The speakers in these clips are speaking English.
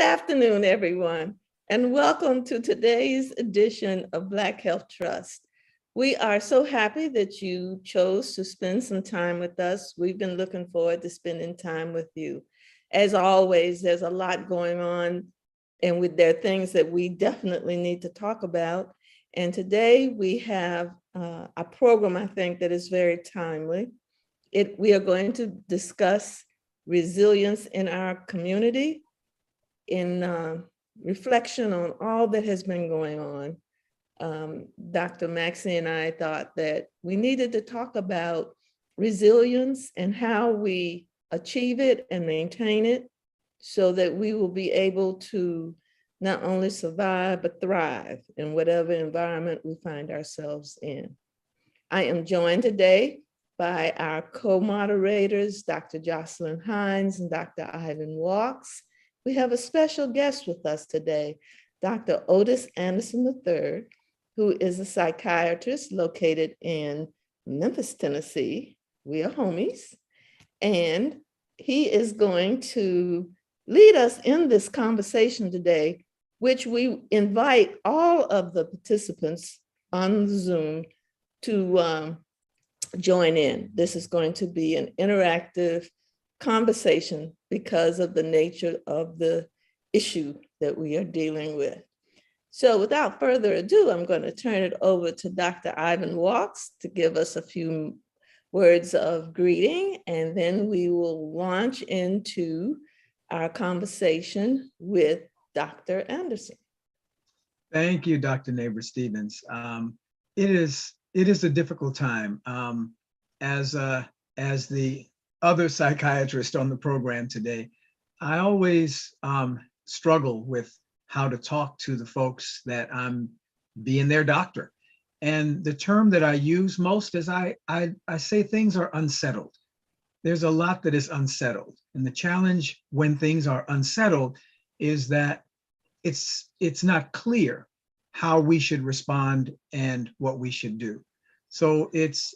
afternoon, everyone, and welcome to today's edition of Black Health Trust. We are so happy that you chose to spend some time with us. We've been looking forward to spending time with you. As always, there's a lot going on, and there are things that we definitely need to talk about. And today we have a program, I think, that is very timely. We are going to discuss resilience in our community in reflection on all that has been going on. Dr. Maxey and I thought that we needed to talk about resilience and how we achieve it and maintain it so that we will be able to not only survive, but thrive in whatever environment we find ourselves in. I am joined today by our co-moderators, Dr. Jocelyn Hines and Dr. Ivan Walks. We have a special guest with us today, Dr. Otis Anderson III, who is a psychiatrist located in Memphis, Tennessee. We are homies. And he is going to lead us in this conversation today, which we invite all of the participants on Zoom to join in. This is going to be an interactive conversation because of the nature of the issue that we are dealing with. So without further ado, I'm going to turn it over to Dr. Ivan Walks to give us a few words of greeting, and then we will launch into our conversation with Dr. Anderson. Thank you, Dr. Neighbor Stevens. It is a difficult time. As the other psychiatrist on the program today, I always struggle with how to talk to the folks that I'm being their doctor. And the term that I use most is I say things are unsettled. There's a lot that is unsettled. And the challenge when things are unsettled is that it's not clear how we should respond and what we should do. So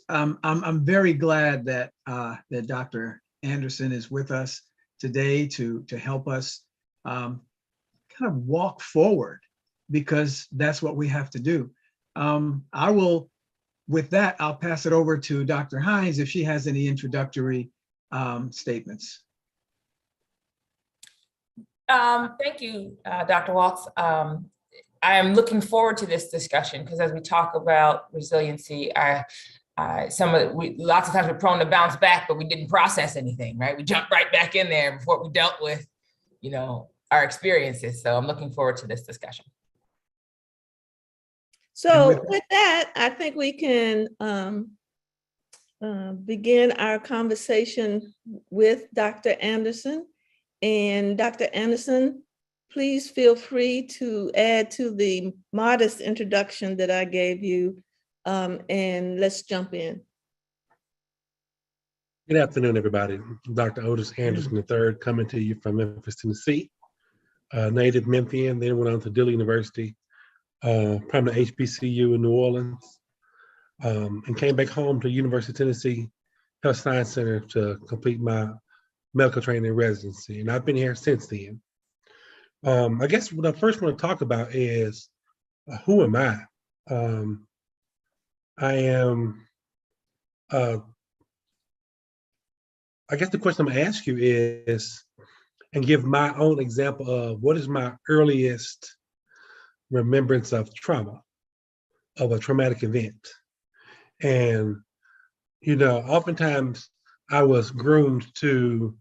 I'm very glad that that Dr. Anderson is with us today to help us kind of walk forward, because that's what we have to do. With that, I'll pass it over to Dr. Hines if she has any introductory statements. Thank you, Dr. Walks. I am looking forward to this discussion because as we talk about resiliency, lots of times we're prone to bounce back, but we didn't process anything, right? We jumped right back in there before we dealt with, our experiences. So I'm looking forward to this discussion. So with that, I think we can begin our conversation with Dr. Anderson. And Dr. Anderson, please feel free to add to the modest introduction that I gave you, and let's jump in. Good afternoon, everybody. Dr. Otis Anderson III coming to you from Memphis, Tennessee. Native Memphian, then went on to Dilley University, from the HBCU in New Orleans, and came back home to University of Tennessee Health Science Center to complete my medical training and residency. And I've been here since then. I guess what I first want to talk about is who am I? I am, I guess the question I'm gonna ask you is, and give my own example of what is my earliest remembrance of trauma, of a traumatic event. And, oftentimes I was groomed to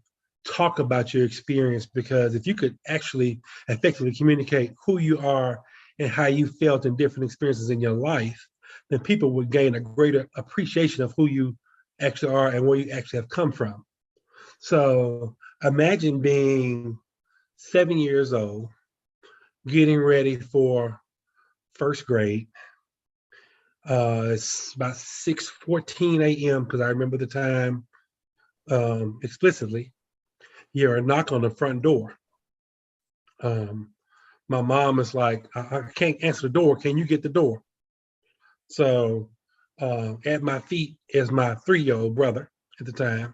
talk about your experience, because if you could actually effectively communicate who you are and how you felt in different experiences in your life, then people would gain a greater appreciation of who you actually are and where you actually have come from. So imagine being 7 years old, getting ready for first grade. It's about 6:14 a.m. because I remember the time explicitly. You hear a knock on the front door. My mom is like, I can't answer the door. Can you get the door? So at my feet is my 3-year-old brother at the time.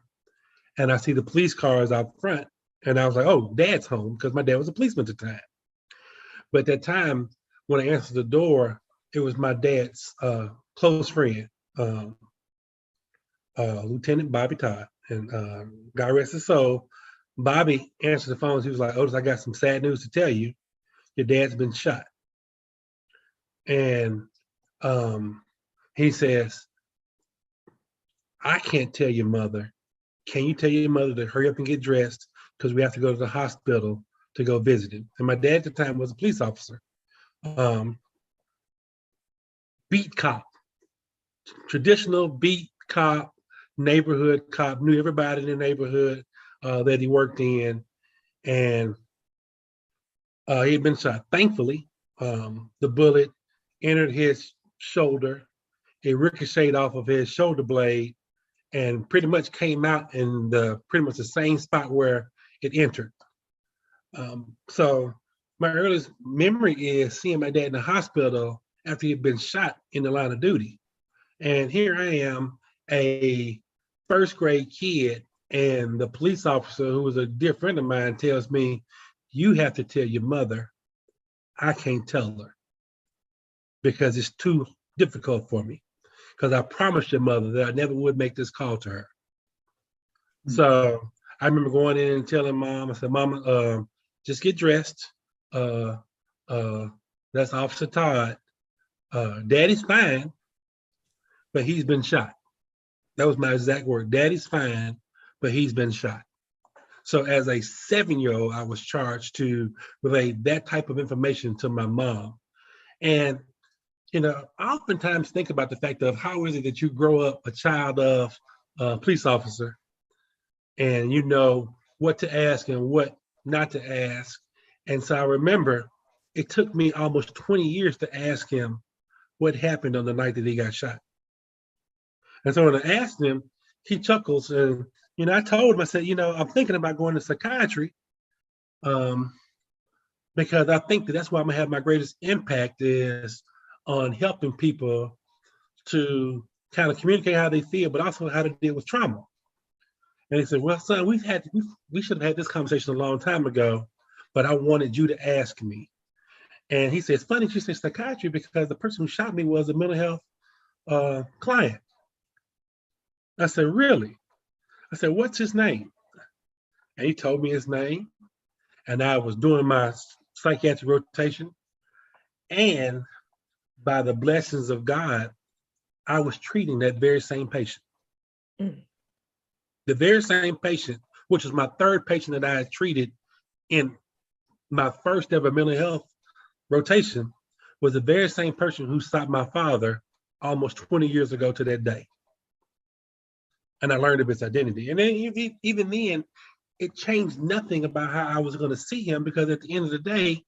And I see the police cars out front. And I was like, oh, Dad's home, because my dad was a policeman at the time. But at that time, when I answered the door, it was my dad's close friend, Lieutenant Bobby Todd. And God rest his soul, Bobby answered the phone. He was like, Otis, I got some sad news to tell you. Your dad's been shot. And he says, I can't tell your mother. Can you tell your mother to hurry up and get dressed, because we have to go to the hospital to go visit him? And my dad at the time was a police officer. Beat cop, traditional beat cop, neighborhood cop, knew everybody in the neighborhood that he worked in. And he had been shot. Thankfully, the bullet entered his shoulder. It ricocheted off of his shoulder blade and pretty much came out in pretty much the same spot where it entered. So my earliest memory is seeing my dad in the hospital after he'd been shot in the line of duty. And here I am, a first grade kid, and the police officer, who was a dear friend of mine, tells me, you have to tell your mother. I can't tell her because it's too difficult for me, because I promised your mother that I never would make this call to her. So I remember going in and telling Mom, I said, Mama, just get dressed. That's Officer Todd. Daddy's fine, but he's been shot. That was my exact word. Daddy's fine, but he's been shot. So as a 7-year-old, I was charged to relay that type of information to my mom. And, I oftentimes think about the fact of how is it that you grow up a child of a police officer and you know what to ask and what not to ask. And so I remember it took me almost 20 years to ask him what happened on the night that he got shot. And so when I asked him, he chuckles, and I told him, I said, I'm thinking about going to psychiatry, because I think that's where I'm gonna have my greatest impact is on helping people to kind of communicate how they feel, but also how to deal with trauma. And he said, well, son, we should have had this conversation a long time ago, but I wanted you to ask me. And he said, it's funny you say psychiatry, because the person who shot me was a mental health client. I said, really? I said, what's his name? And he told me his name. And I was doing my psychiatric rotation. And by the blessings of God, I was treating that very same patient. The very same patient, which was my third patient that I had treated in my first ever mental health rotation, was the very same person who stopped my father almost 20 years ago to that day. And I learned of his identity. And then even then, it changed nothing about how I was going to see him, because at the end of the day,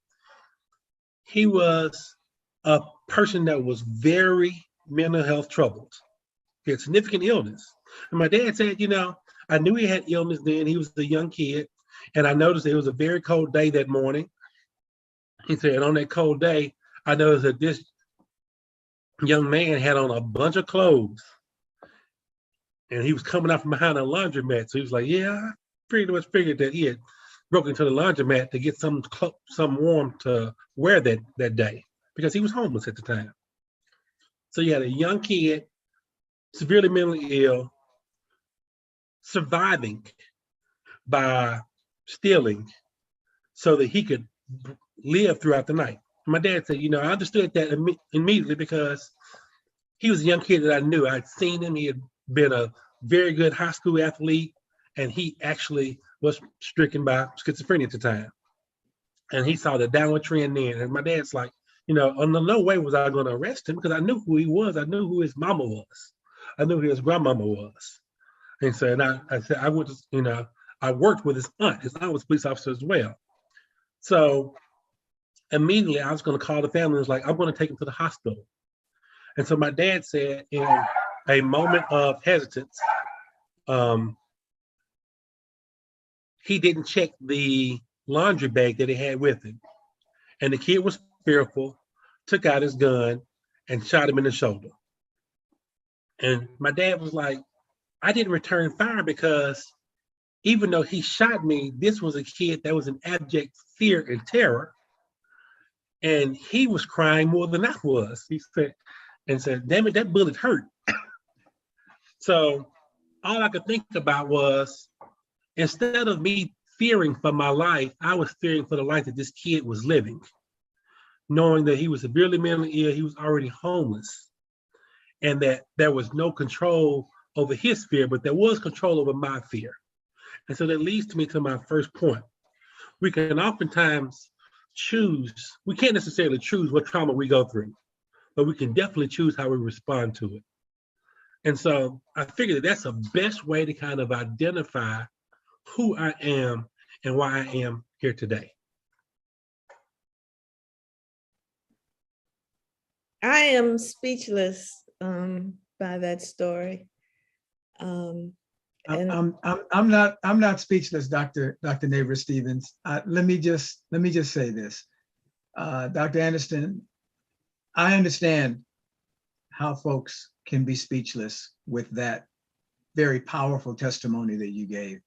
he was a person that was very mental health troubled. He had significant illness. And my dad said, I knew he had illness then. He was a young kid. And I noticed it was a very cold day that morning. He said, on that cold day, I noticed that this young man had on a bunch of clothes. And he was coming out from behind a laundromat. So he was like, yeah, I pretty much figured that he had broken into the laundromat to get some warm to wear that day, because he was homeless at the time. So you had a young kid, severely mentally ill, surviving by stealing so that he could live throughout the night. My dad said, I understood that immediately, because he was a young kid that I knew. I'd seen him. He had been a very good high school athlete, and he actually was stricken by schizophrenia at the time. And he saw the downward trend then. And my dad's like, no way was I going to arrest him, because I knew who he was. I knew who his mama was. I knew who his grandmama was. And so I said, I worked with his aunt. His aunt was a police officer as well. So immediately I was going to call the family and was like, I'm going to take him to the hospital. And so my dad said, in a moment of hesitance, he didn't check the laundry bag that he had with him. And the kid was fearful, took out his gun and shot him in the shoulder. And my dad was like, I didn't return fire because even though he shot me, this was a kid that was in abject fear and terror. And he was crying more than I was. He said, damn it, that bullet hurt. So all I could think about was, instead of me fearing for my life, I was fearing for the life that this kid was living, knowing that he was severely mentally ill, he was already homeless, and that there was no control over his fear, but there was control over my fear. And so that leads me to my first point. We can oftentimes choose, we can't necessarily choose what trauma we go through, but we can definitely choose how we respond to it. And so I figured that that's the best way to kind of identify who I am and why I am here today. I am speechless by that story. I'm not speechless, Dr. Neighbor Stevens. Let me just say this, Dr. Anderson. I understand how folks can be speechless with that very powerful testimony that you gave.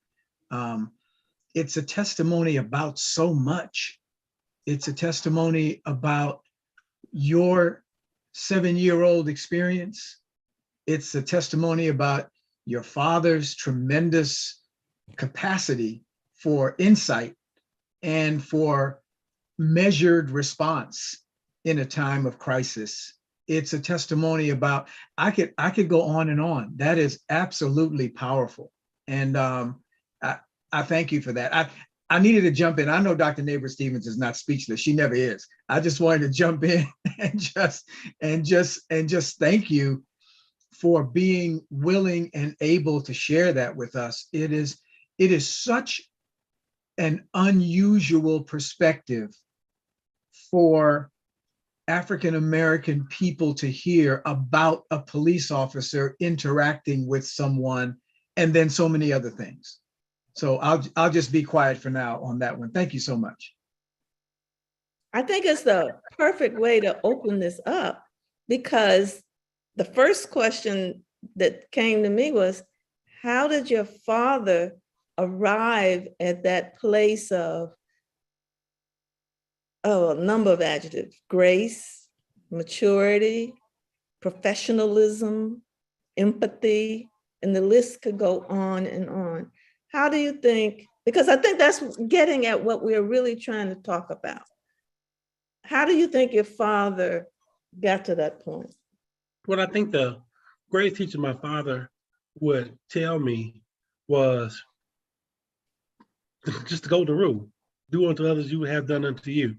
It's a testimony about so much. It's a testimony about your 7-year-old experience. It's a testimony about your father's tremendous capacity for insight and for measured response in a time of crisis. It's a testimony about, I could go on and on. That is absolutely powerful. And I thank you for that. I needed to jump in. I know Dr. Neighbor Stevens is not speechless. She never is. I just wanted to jump in and just thank you for being willing and able to share that with us. It is such an unusual perspective for African-American people to hear about a police officer interacting with someone, and then so many other things. So I'll just be quiet for now on that one. Thank you so much. I think it's the perfect way to open this up, because the first question that came to me was, how did your father arrive at that place of, a number of adjectives: grace, maturity, professionalism, empathy, and the list could go on and on. How do you think, because I think that's getting at what we're really trying to talk about. How do you think your father got to that point? What I think the greatest teacher my father would tell me was just the golden rule: do unto others you would have done unto you.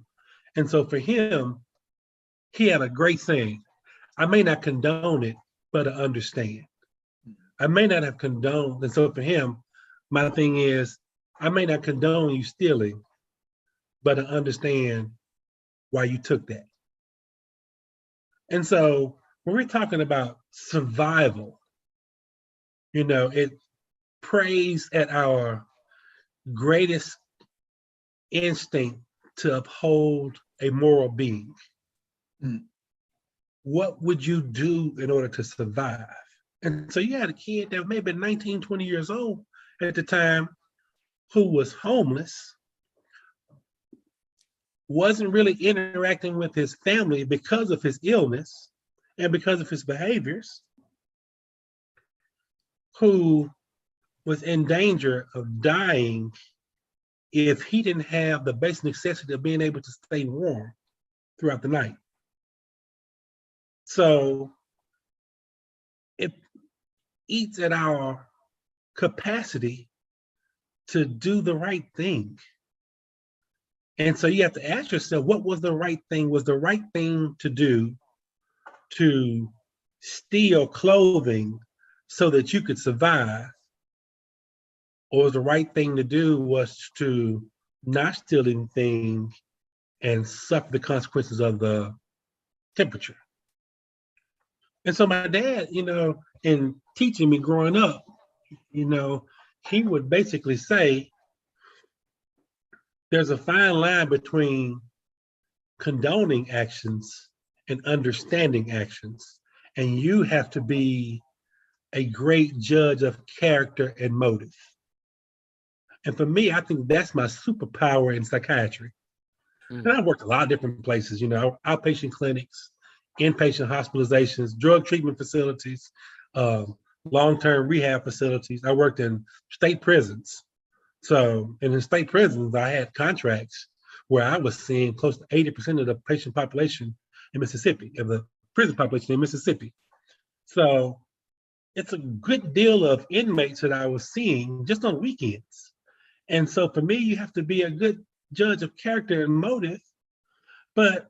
And so for him, he had a great saying: I may not condone it, but I understand. I may not have condoned. And so for him, my thing is, I may not condone you stealing, but I understand why you took that. And so when we're talking about survival, it prays at our greatest instinct to uphold a moral being. What would you do in order to survive? And so you had a kid that may have been 19, 20 years old at the time, who was homeless, wasn't really interacting with his family because of his illness and because of his behaviors, who was in danger of dying if he didn't have the basic necessity of being able to stay warm throughout the night. So it eats at our capacity to do the right thing. And so you have to ask yourself, what was the right thing? Was the right thing to do to steal clothing so that you could survive? Or was the right thing to do was to not steal anything and suffer the consequences of the temperature? And so my dad, in teaching me growing up, he would basically say, there's a fine line between condoning actions and understanding actions. And you have to be a great judge of character and motive. And for me, I think that's my superpower in psychiatry. And I've worked a lot of different places, you know, outpatient clinics, inpatient hospitalizations, drug treatment facilities, long-term rehab facilities. I worked in state prisons. So, and in state prisons, I had contracts where I was seeing close to 80% of the patient population in Mississippi, of the prison population in Mississippi. So it's a good deal of inmates that I was seeing just on weekends. And so for me, you have to be a good judge of character and motive, but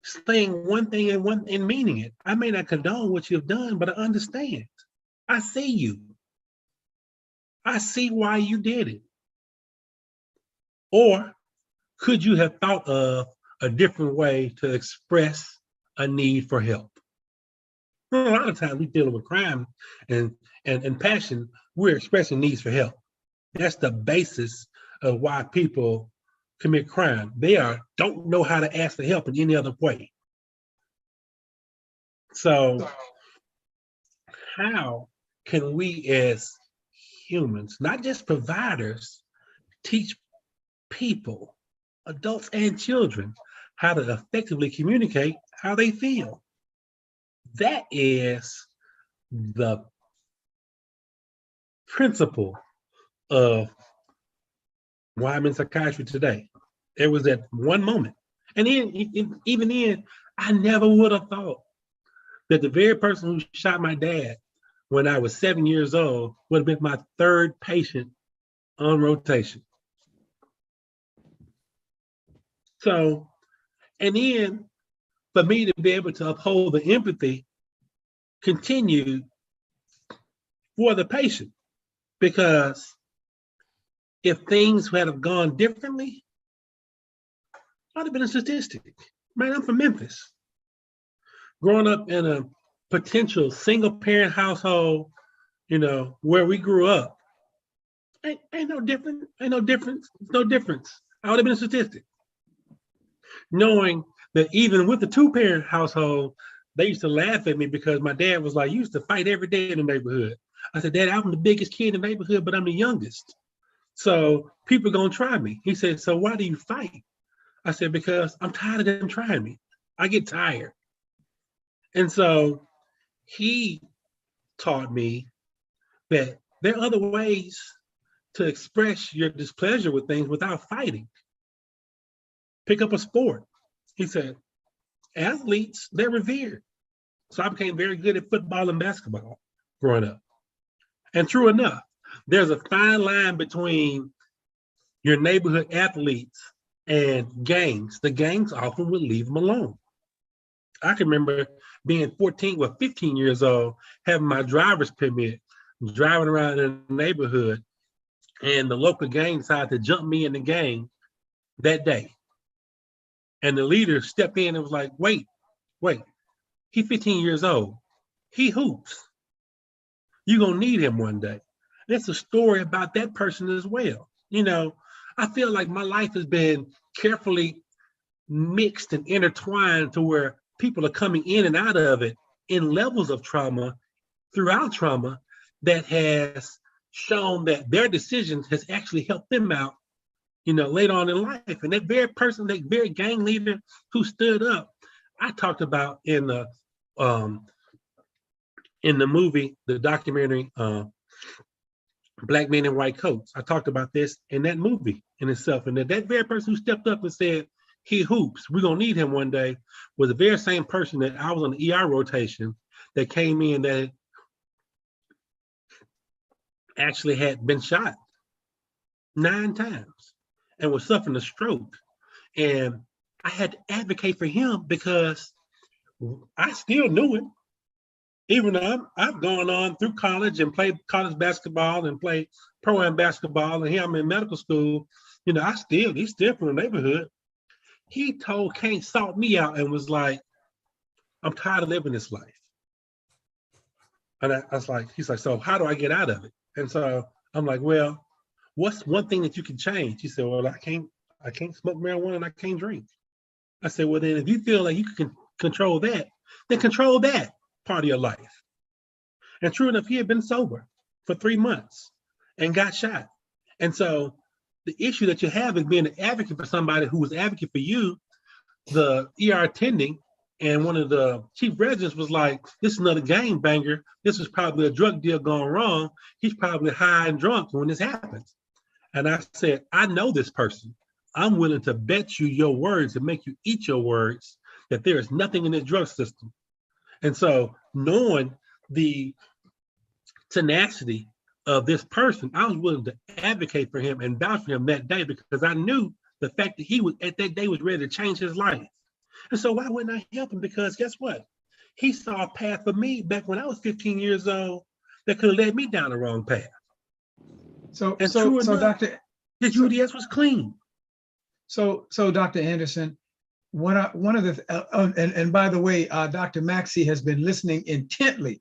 saying one thing and meaning it. I may not condone what you've done, but I understand. I see you. I see why you did it. Or could you have thought of a different way to express a need for help? Well, a lot of times we dealing with crime and passion, we're expressing needs for help. That's the basis of why people commit crime. They don't know how to ask for help in any other way. So how can we as humans, not just providers, teach people, adults and children, how to effectively communicate how they feel? That is the principle of why I'm in psychiatry today. It was at one moment. And even then, I never would have thought that the very person who shot my dad when I was 7 years old would have been my third patient on rotation. So, and then for me to be able to uphold the empathy continued for the patient, because if things had have gone differently, I'd have been a statistic. Man, I'm from Memphis. Growing up in a potential single parent household, you know, where we grew up, ain't no difference. I would have been a statistic. Knowing that even with the two-parent household, they used to laugh at me because my dad was like, you used to fight every day in the neighborhood. I said, Dad, I'm the biggest kid in the neighborhood, but I'm the youngest. So people gonna try me. He said, so why do you fight? I said, because I'm tired of them trying me. I get tired. And so he taught me that there are other ways to express your displeasure with things without fighting. Pick up a sport. He said, athletes, they're revered. So I became very good at football and basketball growing up. And true enough, there's a fine line between your neighborhood athletes and gangs. The gangs often would leave them alone. I can remember being 15 years old, having my driver's permit, driving around in the neighborhood, and the local gang decided to jump me in the gang that day. And the leader stepped in and was like, wait, he's 15 years old. He hoops. You're gonna need him one day. That's a story about that person as well. You know, I feel like my life has been carefully mixed and intertwined to where people are coming in and out of it in levels of trauma, throughout trauma, that has shown that their decisions has actually helped them out, you know, later on in life. And that very person, that very gang leader who stood up, I talked about in the movie, the documentary, Black Men in White Coats. I talked about this in that movie in itself. And that very person who stepped up and said, he hoops, we're gonna need him one day, was the very same person that I was on the ER rotation that came in that actually had been shot 9 times and was suffering a stroke. And I had to advocate for him because I still knew it. Even though I've gone on through college and played college basketball and played pro-am basketball, and here I'm in medical school, you know, he's still from the neighborhood. He can't salt me out and was like, I'm tired of living this life. And I was like, he's like, so how do I get out of it? And so I'm like, well, what's one thing that you can change? He said, well, I can't smoke marijuana and I can't drink. I said, well, then if you feel like you can control that, then control that part of your life. And true enough, he had been sober for 3 months and got shot. And so the issue that you have is being an advocate for somebody who was an advocate for you. The ER attending and one of the chief residents was like, this is another gang banger. This is probably a drug deal gone wrong. He's probably high and drunk when this happens. And I said, I know this person. I'm willing to bet you your words and make you eat your words that there is nothing in this drug system. And so knowing the tenacity of this person, I was willing to advocate for him and vouch for him that day because I knew the fact that he was at that day was ready to change his life. And so why wouldn't I help him? Because guess what? He saw a path for me back when I was 15 years old that could have led me down the wrong path. So enough, Dr. his UDS was clean. So Dr. Anderson, one of the and by the way, Dr. Maxey has been listening intently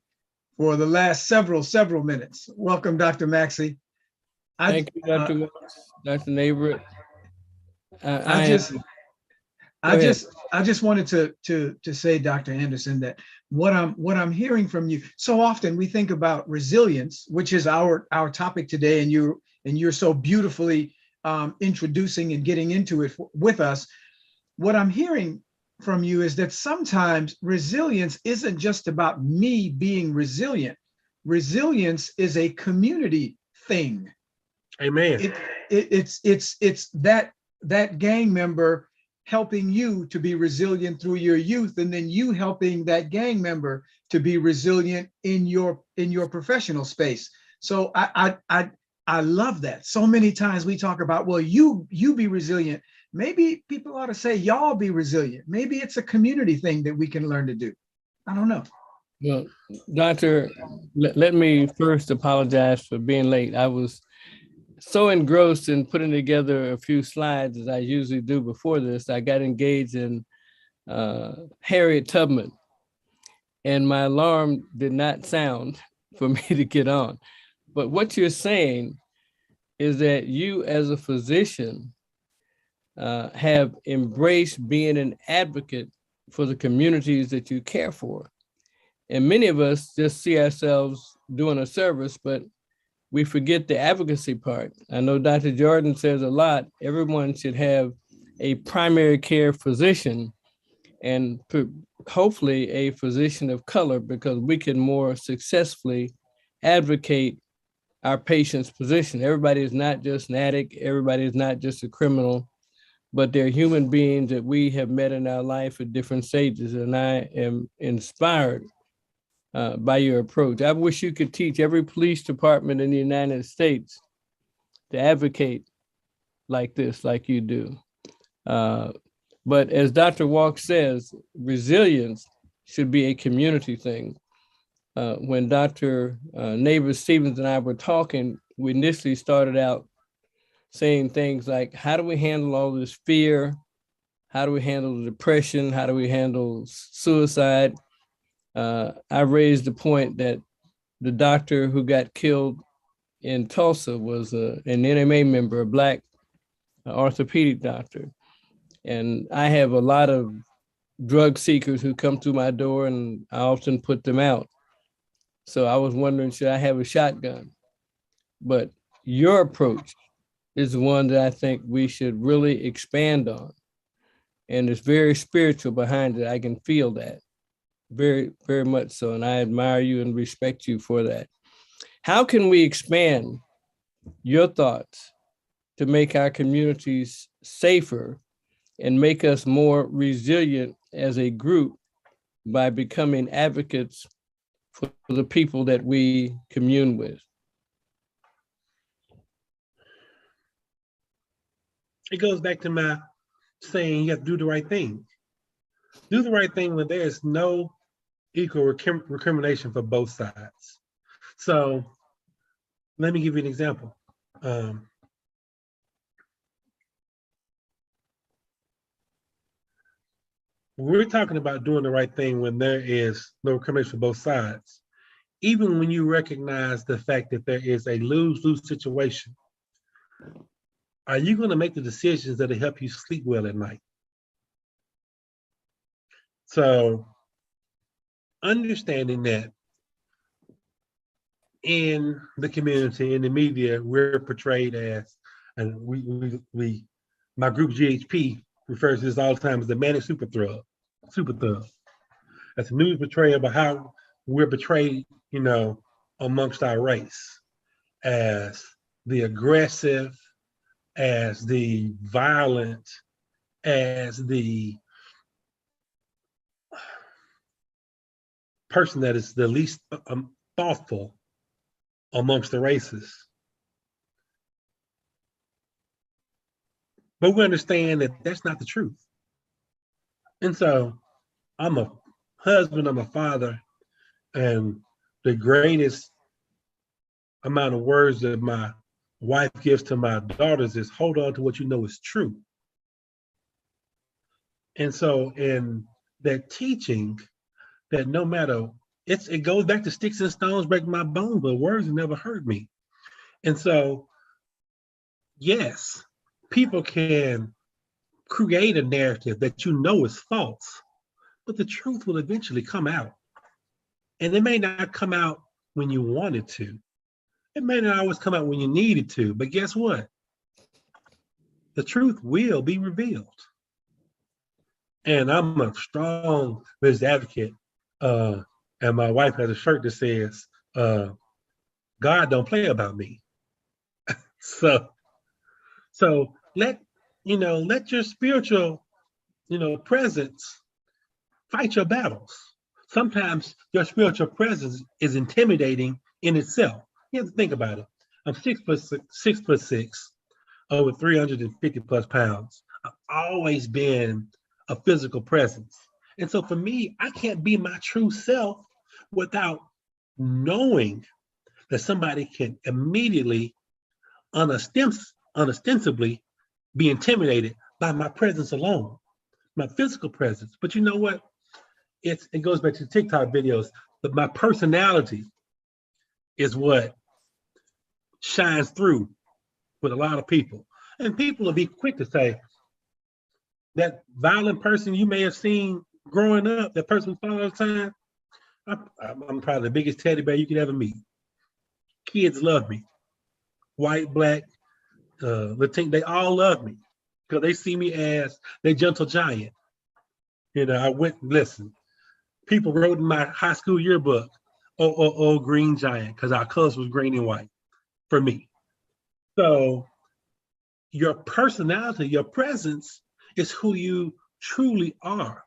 for the last several minutes. Welcome, Dr. Maxey. Thank you, Dr. Dr. Neighbor. I just wanted to say, Dr. Anderson, that what I'm hearing from you, so often we think about resilience, which is our topic today, and you're so beautifully introducing and getting into it with us. What I'm hearing from you is that sometimes resilience isn't just about me being resilient. Resilience is a community thing. Amen. It's that gang member helping you to be resilient through your youth, and then you helping that gang member to be resilient in your professional space. So I love that. So many times we talk about, well, you be resilient. Maybe people ought to say, y'all be resilient. Maybe it's a community thing that we can learn to do. I don't know. Well, Doctor, let me first apologize for being late. I was so engrossed in putting together a few slides as I usually do before this. I got engaged in Harriet Tubman, and my alarm did not sound for me to get on. But what you're saying is that you as a physician have embraced being an advocate for the communities that you care for. And many of us just see ourselves doing a service, but we forget the advocacy part. I know Dr. Jordan says a lot, everyone should have a primary care physician and hopefully a physician of color, because we can more successfully advocate our patient's position. Everybody is not just an addict, everybody is not just a criminal, but they're human beings that we have met in our life at different stages. And I am inspired by your approach. I wish you could teach every police department in the United States to advocate like this, like you do. But as Dr. Walk says, resilience should be a community thing. When Dr. Neighbor Stevens and I were talking, we initially started out saying things like, how do we handle all this fear? How do we handle the depression? How do we handle suicide? I raised the point that the doctor who got killed in Tulsa was an NMA member, a Black orthopedic doctor. And I have a lot of drug seekers who come through my door, and I often put them out. So I was wondering, should I have a shotgun? But your approach is one that I think we should really expand on. And it's very spiritual behind it. I can feel that very, very much so. And I admire you and respect you for that. How can we expand your thoughts to make our communities safer and make us more resilient as a group by becoming advocates for the people that we commune with? It goes back to my saying you have to do the right thing. Do the right thing when there is no equal recrimination for both sides. So let me give you an example. We're talking about doing the right thing when there is no recrimination for both sides. Even when you recognize the fact that there is a lose-lose situation, are you going to make the decisions that will help you sleep well at night? So understanding that in the community, in the media, we're portrayed as and my group GHP refers to this all the time as the manic super thug. That's a news portrayal about how we're betrayed, amongst our race, as the aggressive, as the violent, as the person that is the least thoughtful amongst the races. But we understand that that's not the truth. And so I'm a husband, I'm a father, and the greatest amount of words that my wife gives to my daughters is hold on to what you know is true. And so in that teaching, that no matter, it goes back to sticks and stones break my bones, but words never hurt me. And so, yes, people can create a narrative that you know is false, but the truth will eventually come out. And it may not come out when you want it to. It may not always come out when you need it to, but guess what? The truth will be revealed. And I'm a strong religious advocate. And my wife has a shirt that says, God don't play about me. So let your spiritual, presence fight your battles. Sometimes your spiritual presence is intimidating in itself. You have to think about it. I'm 6'6", over 350 plus pounds. I've always been a physical presence. And so for me, I can't be my true self without knowing that somebody can immediately, unostensibly be intimidated by my presence alone, my physical presence. But you know what? It goes back to TikTok videos, but my personality is what shines through with a lot of people. And people will be quick to say, that violent person you may have seen growing up, that person who followed all the time, I'm probably the biggest teddy bear you could ever meet. Kids love me. White, black, Latino, they all love me because they see me as their gentle giant. People wrote in my high school yearbook, oh, green giant, because our colors was green and white for me. So your personality, your presence is who you truly are.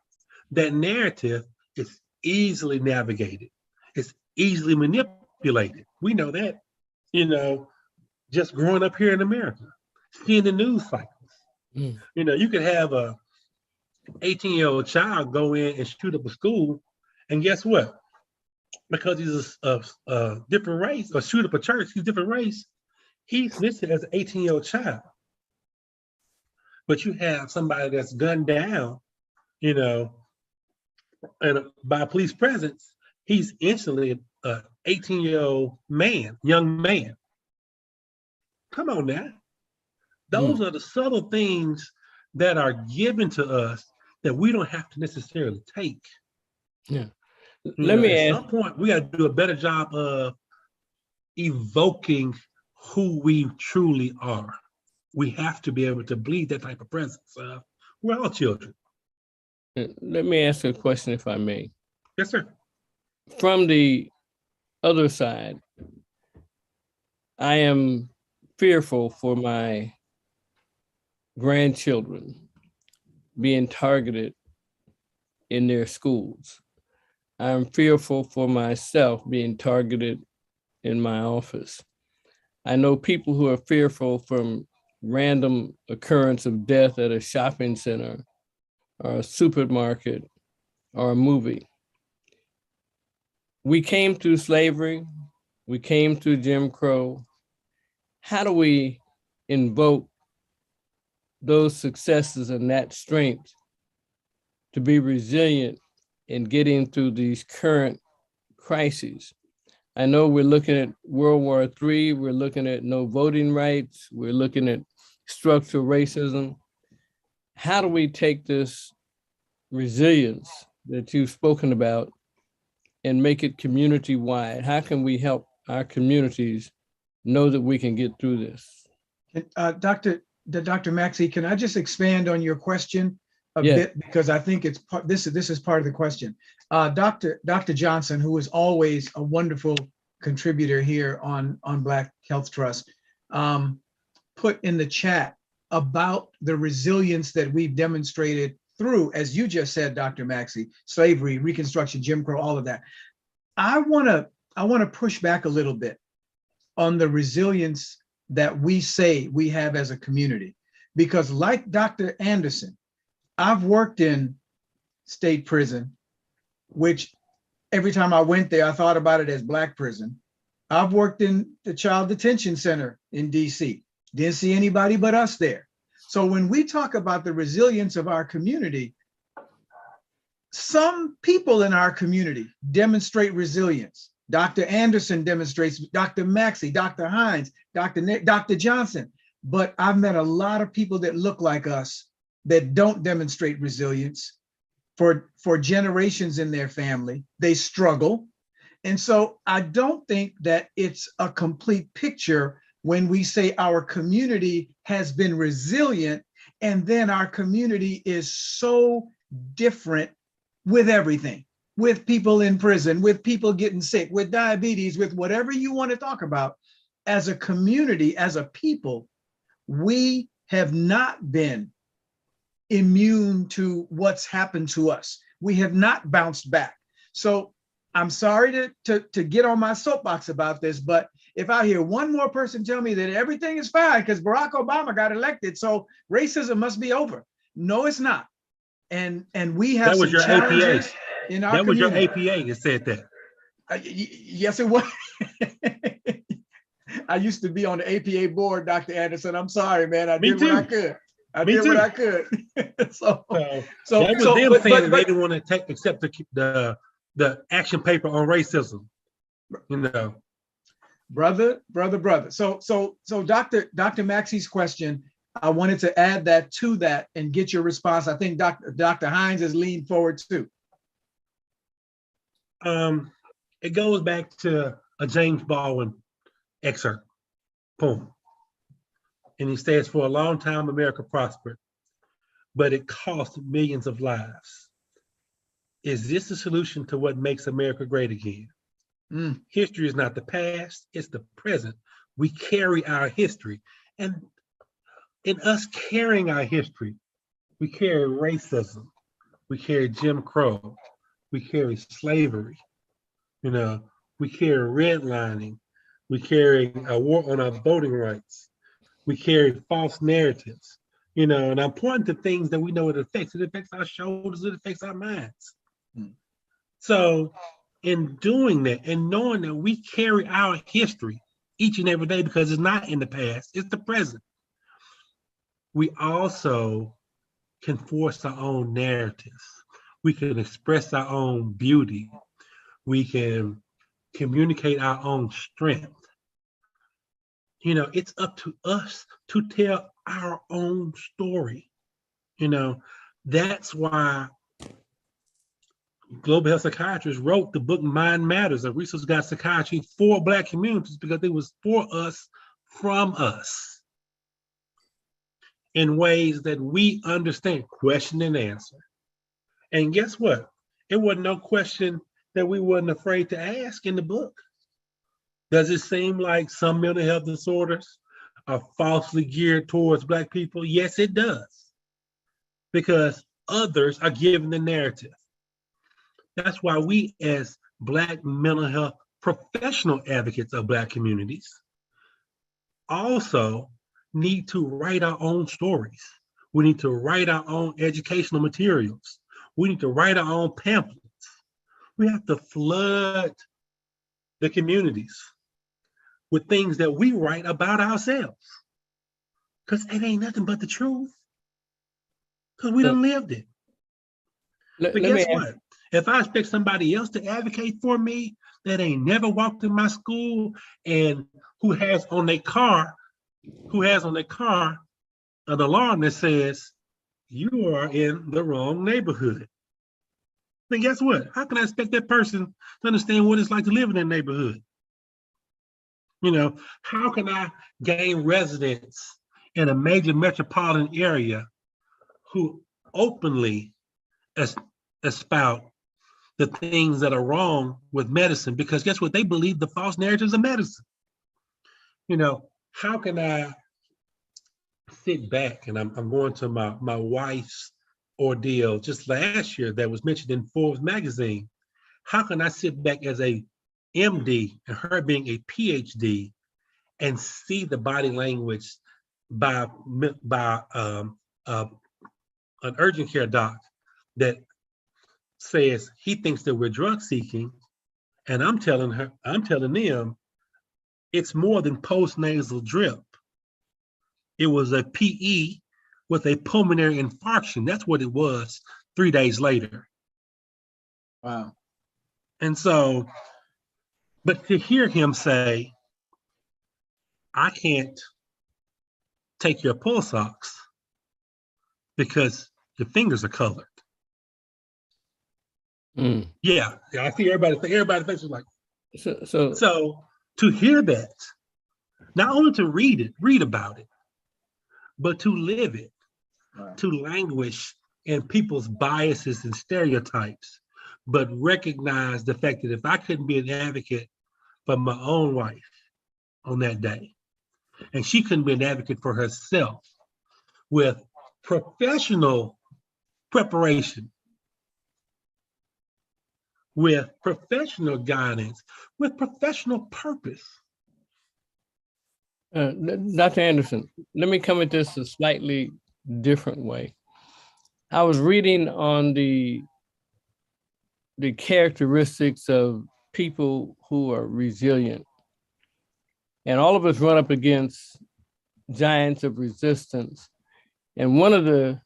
That narrative is easily navigated. It's easily manipulated. We know that, just growing up here in America, seeing the news cycles. You could have a 18-year-old child go in and shoot up a school, and guess what? Because he's a different race, or shoot up a church, he's a different race, he's listed as an 18-year-old child. But you have somebody that's gunned down, and by police presence, he's instantly an 18-year-old man, young man. Come on now. Those are the subtle things that are given to us that we don't have to necessarily take. Yeah. At some point, we got to do a better job of evoking who we truly are. We have to be able to bleed that type of presence. We're all children. Let me ask a question, if I may. Yes, sir. From the other side, I am fearful for my grandchildren being targeted in their schools. I'm fearful for myself being targeted in my office. I know people who are fearful from random occurrence of death at a shopping center or a supermarket or a movie. We came through slavery, we came through Jim Crow. How do we invoke those successes and that strength to be resilient in getting through these current crises? I know we're looking at World War III, we're looking at no voting rights, we're looking at structural racism. How do we take this resilience that you've spoken about and make it community-wide? How can we help our communities know that we can get through this? Dr. Maxey, can I just expand on your question a Yeah. bit, because I think it's part. This is part of the question. Dr. Johnson, who is always a wonderful contributor here on Black Health Trust, put in the chat about the resilience that we've demonstrated through, as you just said, Dr. Maxey, slavery, Reconstruction, Jim Crow, all of that. I want to push back a little bit on the resilience that we say we have as a community, because like Dr. Anderson, I've worked in state prison, which every time I went there, I thought about it as Black prison. I've worked in the child detention center in DC. Didn't see anybody but us there. So when we talk about the resilience of our community, some people in our community demonstrate resilience. Dr. Anderson demonstrates, Dr. Maxey, Dr. Hines, Dr. Johnson. But I've met a lot of people that look like us that don't demonstrate resilience for generations in their family. They struggle. And so I don't think that it's a complete picture when we say our community has been resilient and then our community is so different with everything, with people in prison, with people getting sick, with diabetes, with whatever you want to talk about. As a community, as a people, we have not been immune to what's happened to us. We have not bounced back. So I'm sorry to get on my soapbox about this, but if I hear one more person tell me that everything is fine because Barack Obama got elected, so racism must be over. No, it's not. And we have some challenges in our community. That was your APA that said that. Yes, it was. I used to be on the APA board, Dr. Anderson. I'm sorry, man. I did what I could. I did what I could. So that was them saying they didn't want to accept the action paper on racism. You know, brother. So Dr. Maxey's question, I wanted to add that to that and get your response. I think Dr. Hines has leaned forward too. It goes back to a James Baldwin excerpt, poem. And he says, for a long time, America prospered, but it cost millions of lives. Is this the solution to what makes America great again? History is not the past, it's the present. We carry our history. And in us carrying our history, we carry racism, we carry Jim Crow, we carry slavery, you know, we carry redlining, we carry a war on our voting rights, we carry false narratives, you know, and I'm pointing to things that we know it affects. It affects our shoulders, it affects our minds. So in doing that and knowing that we carry our history each and every day because it's not in the past, it's the present, we also can force our own narratives. We can express our own beauty. We can communicate our own strength. You know, it's up to us to tell our own story. You know, that's why global health psychiatrists wrote the book Mind Matters, a research guide psychiatry for Black communities, because it was for us, from us, in ways that we understand, question and answer. And guess what? It wasn't no question that we wasn't afraid to ask in the book. Does it seem like some mental health disorders are falsely geared towards Black people? Yes, it does. Because others are given the narrative. That's why we, as Black mental health professional advocates of Black communities, also need to write our own stories. We need to write our own educational materials. We need to write our own pamphlets. We have to flood the communities with things that we write about ourselves. Because it ain't nothing but the truth. Because we done lived it. But guess what? If I expect somebody else to advocate for me that ain't never walked in my school and who has on their car an alarm that says, you are in the wrong neighborhood, then guess what? How can I expect that person to understand what it's like to live in that neighborhood? You know, how can I gain residence in a major metropolitan area who openly espout the things that are wrong with medicine, because guess what? They believe the false narratives of medicine. You know, how can I sit back, and I'm going to my wife's ordeal just last year that was mentioned in Forbes magazine. How can I sit back as a MD and her being a PhD and see the body language by an urgent care doc that says he thinks that we're drug seeking, and I'm telling them it's more than postnasal drip. It was a PE with a pulmonary infarction. That's what it was 3 days later. Wow. And so, but to hear him say, I can't take your pulse ox because your fingers are colored. Yeah, I see everybody faces like, so to hear that, not only to read about it, but to live it, right, to languish in people's biases and stereotypes, but recognize the fact that if I couldn't be an advocate for my own wife on that day, and she couldn't be an advocate for herself with professional preparation, with professional guidance, with professional purpose. Dr. Anderson, let me come at this a slightly different way. I was reading on the characteristics of people who are resilient. And all of us run up against giants of resistance. And one of the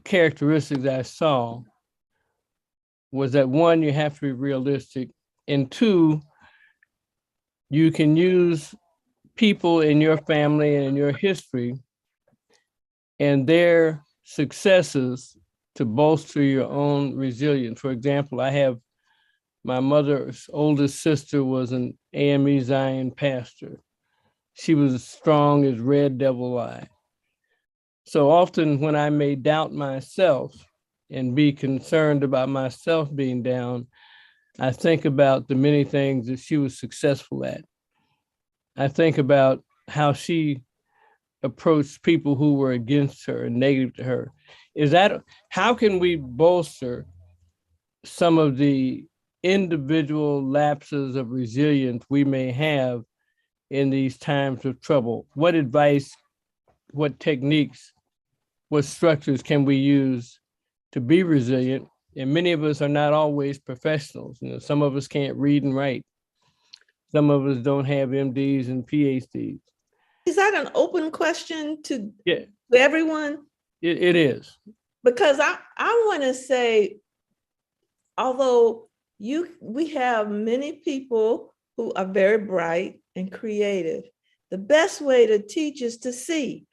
characteristics I saw was that, one, you have to be realistic, and two, you can use people in your family and in your history and their successes to bolster your own resilience. For example, I have my mother's oldest sister was an AME Zion pastor. She was as strong as Red Devil Eye. So often when I may doubt myself and be concerned about myself being down, I think about the many things that she was successful at. I think about how she approached people who were against her and negative to her. How can we bolster some of the individual lapses of resilience we may have in these times of trouble? What advice, what techniques, what structures can we use to be resilient? And many of us are not always professionals. You know, some of us can't read and write. Some of us don't have MDs and PhDs. Is that an open question to everyone? It is. Because I want to say, although we have many people who are very bright and creative, the best way to teach is to see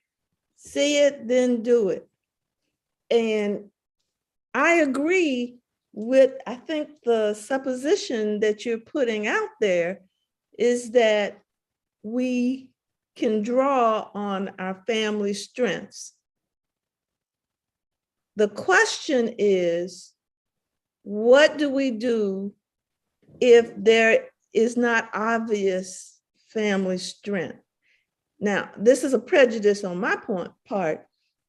it, then do it. And I agree with, I think the supposition that you're putting out there is that we can draw on our family strengths. The question is, what do we do if there is not obvious family strength? Now, this is a prejudice on my part.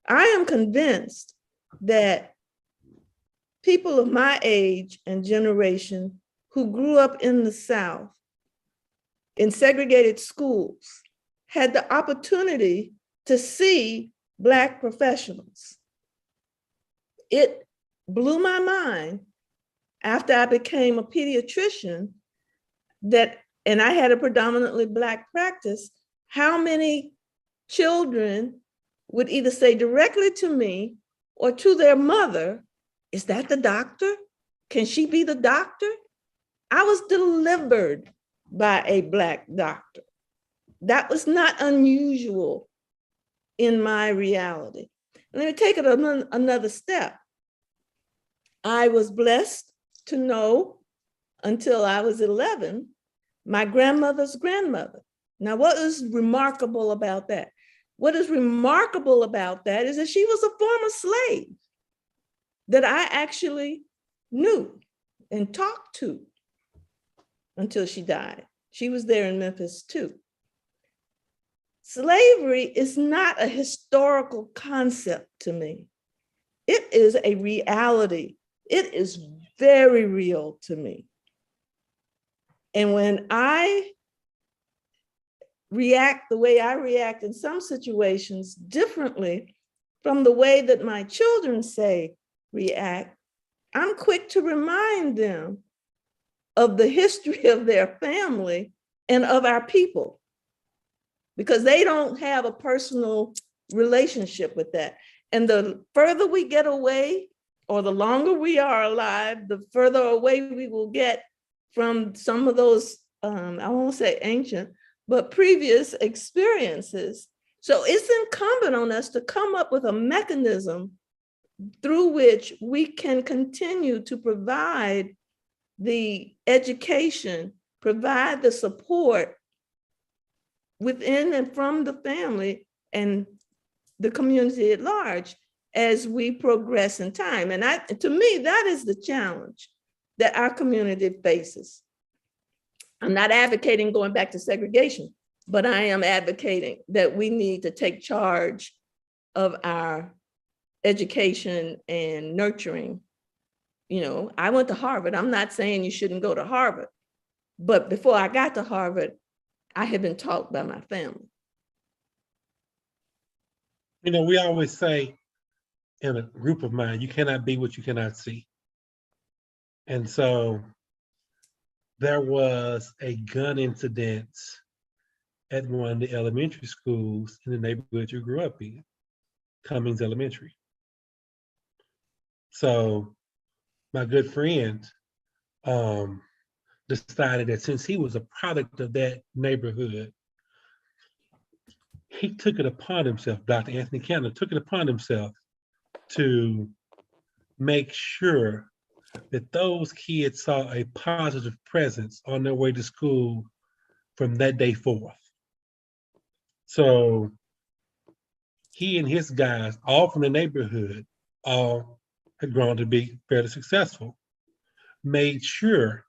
I am convinced that people of my age and generation who grew up in the South in segregated schools had the opportunity to see Black professionals. It blew my mind after I became a pediatrician and I had a predominantly Black practice, how many children would either say directly to me or to their mother, "Is that the doctor? Can she be the doctor?" I was delivered by a Black doctor. That was not unusual in my reality. Let me take it another step. I was blessed to know, until I was 11, my grandmother's grandmother. Now, what is remarkable about that? what is remarkable about that is that she was a former slave that I actually knew and talked to until she died. She was there in Memphis too. Slavery is not a historical concept to me. It is a reality. It is very real to me. And when I react the way I react in some situations differently from the way that my children say react, I'm quick to remind them of the history of their family and of our people, because they don't have a personal relationship with that. And the further we get away, or the longer we are alive, the further away we will get from some of those, I won't say ancient, but previous experiences. So it's incumbent on us to come up with a mechanism through which we can continue to provide the education, provide the support within and from the family and the community at large as we progress in time. And to me, that is the challenge that our community faces. I'm not advocating going back to segregation, but I am advocating that we need to take charge of our education and nurturing. You know, I went to Harvard. I'm not saying you shouldn't go to Harvard, but before I got to Harvard, I had been taught by my family. You know, we always say in a group of mine, you cannot be what you cannot see. And so there was a gun incident at one of the elementary schools in the neighborhood you grew up in, Cummings Elementary. So my good friend decided that since he was a product of that neighborhood, he took it upon himself, Dr. Anthony Cannon took it upon himself to make sure that those kids saw a positive presence on their way to school from that day forth. So he and his guys, all from the neighborhood, all had grown to be fairly successful, made sure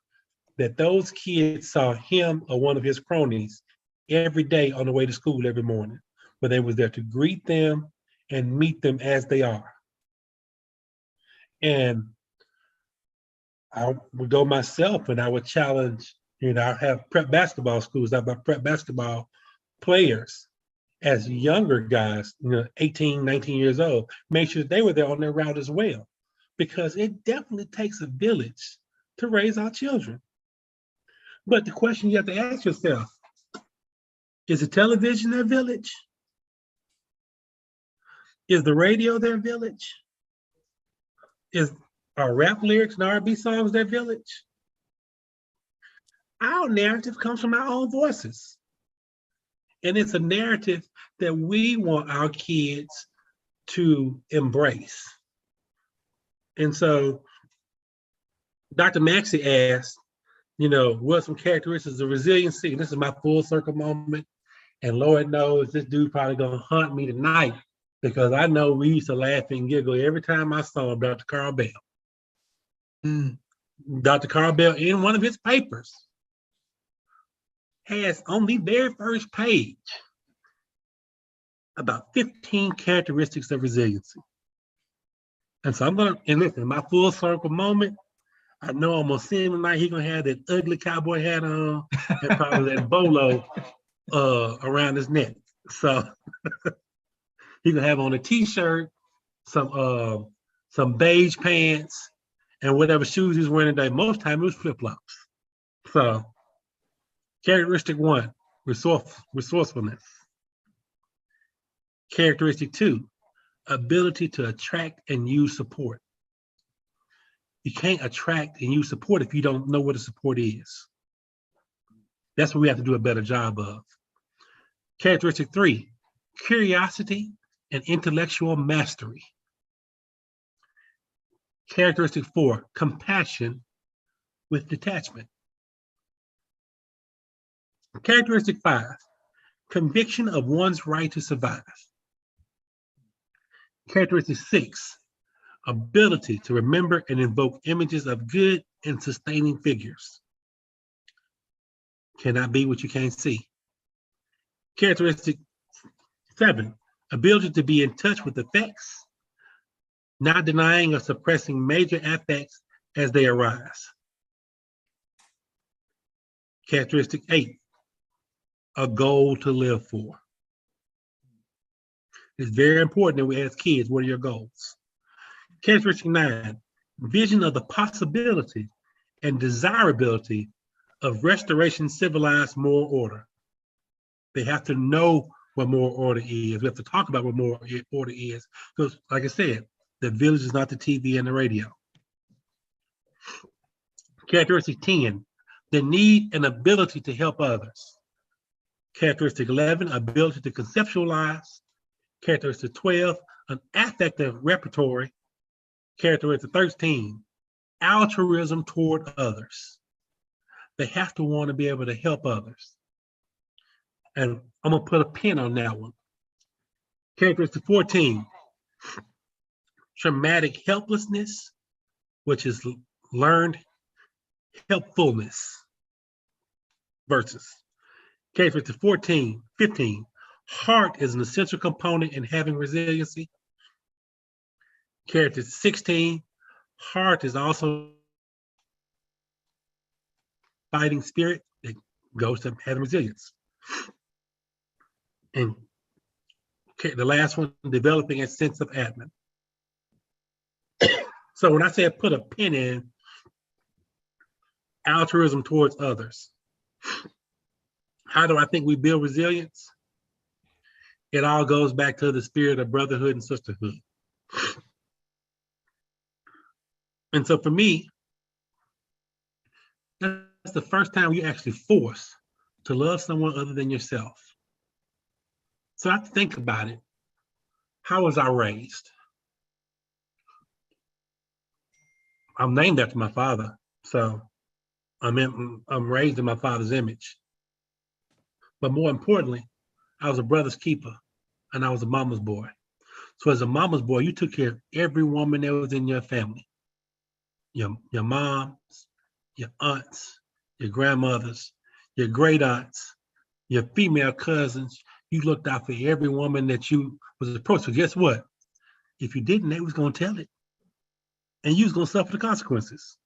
that those kids saw him or one of his cronies every day on the way to school every morning, but they was there to greet them and meet them as they are. And I would go myself and I would challenge, you know, I have prep basketball schools, I have my prep basketball players as younger guys, you know, 18, 19 years old, make sure they were there on their route as well, because it definitely takes a village to raise our children. But the question you have to ask yourself, is the television their village? Is the radio their village? Are rap lyrics and R&B songs their village? Our narrative comes from our own voices. And it's a narrative that we want our kids to embrace. And so Dr. Maxey asked, you know, what are some characteristics of resiliency? And this is my full circle moment. And Lord knows this dude probably gonna hunt me tonight, because I know we used to laugh and giggle every time I saw Dr. Carl Bell. Dr. Carl Bell, in one of his papers, has on the very first page about 15 characteristics of resiliency. And so I'm gonna, and listen, my full circle moment, I know I'm gonna see him tonight. He's gonna have that ugly cowboy hat on and probably that bolo around his neck. So he's gonna have on a t-shirt, some beige pants, and whatever shoes he's wearing today. Most time it was flip-flops. So characteristic 1, resourcefulness. Characteristic 2, ability to attract and use support. You can't attract and use support if you don't know what a support is. That's what we have to do a better job of. Characteristic 3, curiosity and intellectual mastery. Characteristic 4, compassion with detachment. Characteristic 5, conviction of one's right to survive. Characteristic 6, ability to remember and invoke images of good and sustaining figures. Cannot be what you can't see. Characteristic 7, ability to be in touch with effects, not denying or suppressing major affects as they arise. Characteristic 8, a goal to live for. It's very important that we ask kids, what are your goals? Characteristic 9, vision of the possibility and desirability of restoration civilized moral order. They have to know what moral order is. We have to talk about what moral order is. Because like I said, the village is not the TV and the radio. Characteristic 10, the need and ability to help others. Characteristic 11, ability to conceptualize. Characteristic 12, an affective repertory. Characteristic 13, altruism toward others. They have to want to be able to help others. And I'm gonna put a pin on that one. Characteristic 14, traumatic helplessness, which is learned helpfulness. Versus characteristic 15, heart is an essential component in having resiliency. Characteristic 16, heart is also fighting spirit that goes to having resilience. And the last one, developing a sense of admin. So when I say put a pin in altruism towards others, how do I think we build resilience? It all goes back to the spirit of brotherhood and sisterhood. And so for me, that's the first time you actually forced to love someone other than yourself. So I have to think about it. How was I raised? I'm named after my father, so I'm raised in my father's image. But more importantly, I was a brother's keeper and I was a mama's boy. So as a mama's boy, you took care of every woman that was in your family. Your moms, your aunts, your grandmothers, your great aunts, your female cousins. You looked out for every woman that you was approached. So guess what? If you didn't, they was gonna tell it. And you was gonna suffer the consequences.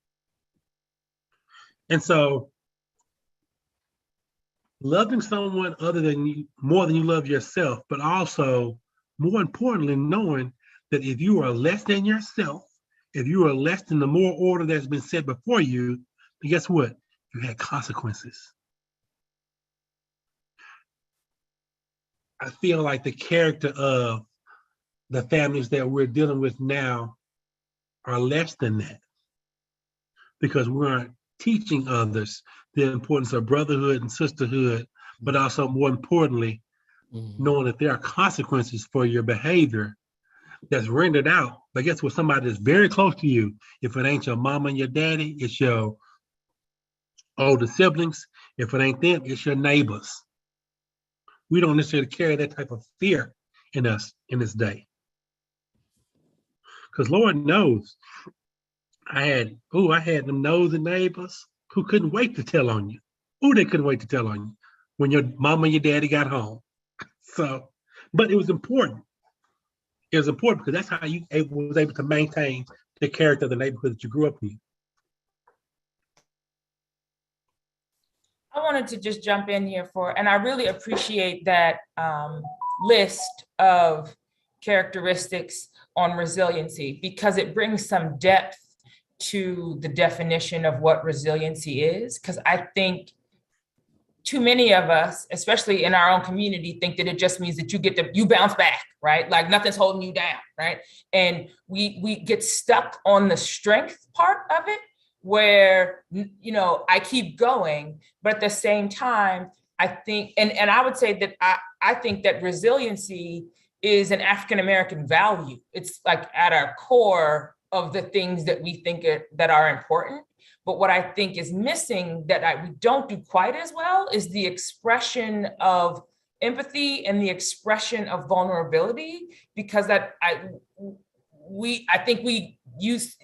And so loving someone other than you, more than you love yourself, but also more importantly, knowing that if you are less than yourself, if you are less than the moral order that's been set before you, then guess what? You had consequences. I feel like the character of the families that we're dealing with now are less than that, because we aren't teaching others the importance of brotherhood and sisterhood, but also more importantly, knowing that there are consequences for your behavior that's rendered out. But guess what? Somebody that's very close to you, if it ain't your mama and your daddy, it's your older siblings. If it ain't them, it's your neighbors. We don't necessarily carry that type of fear in us in this day. Because Lord knows, I had them nosy neighbors who couldn't wait to tell on you. They couldn't wait to tell on you when your mama and your daddy got home. So, but it was important. It was important because that's how you was able to maintain the character of the neighborhood that you grew up in. I wanted to just jump in here and I really appreciate that list of characteristics on resiliency, because it brings some depth to the definition of what resiliency is. Because I think too many of us, especially in our own community, think that it just means that you bounce back, right? Like nothing's holding you down, right? And we get stuck on the strength part of it, where, I keep going, but at the same time, I think, and I would say that I think that resiliency is an African-American value. It's like at our core of the things that we think that are important. But what I think is missing that we don't do quite as well is the expression of empathy and the expression of vulnerability, because I think we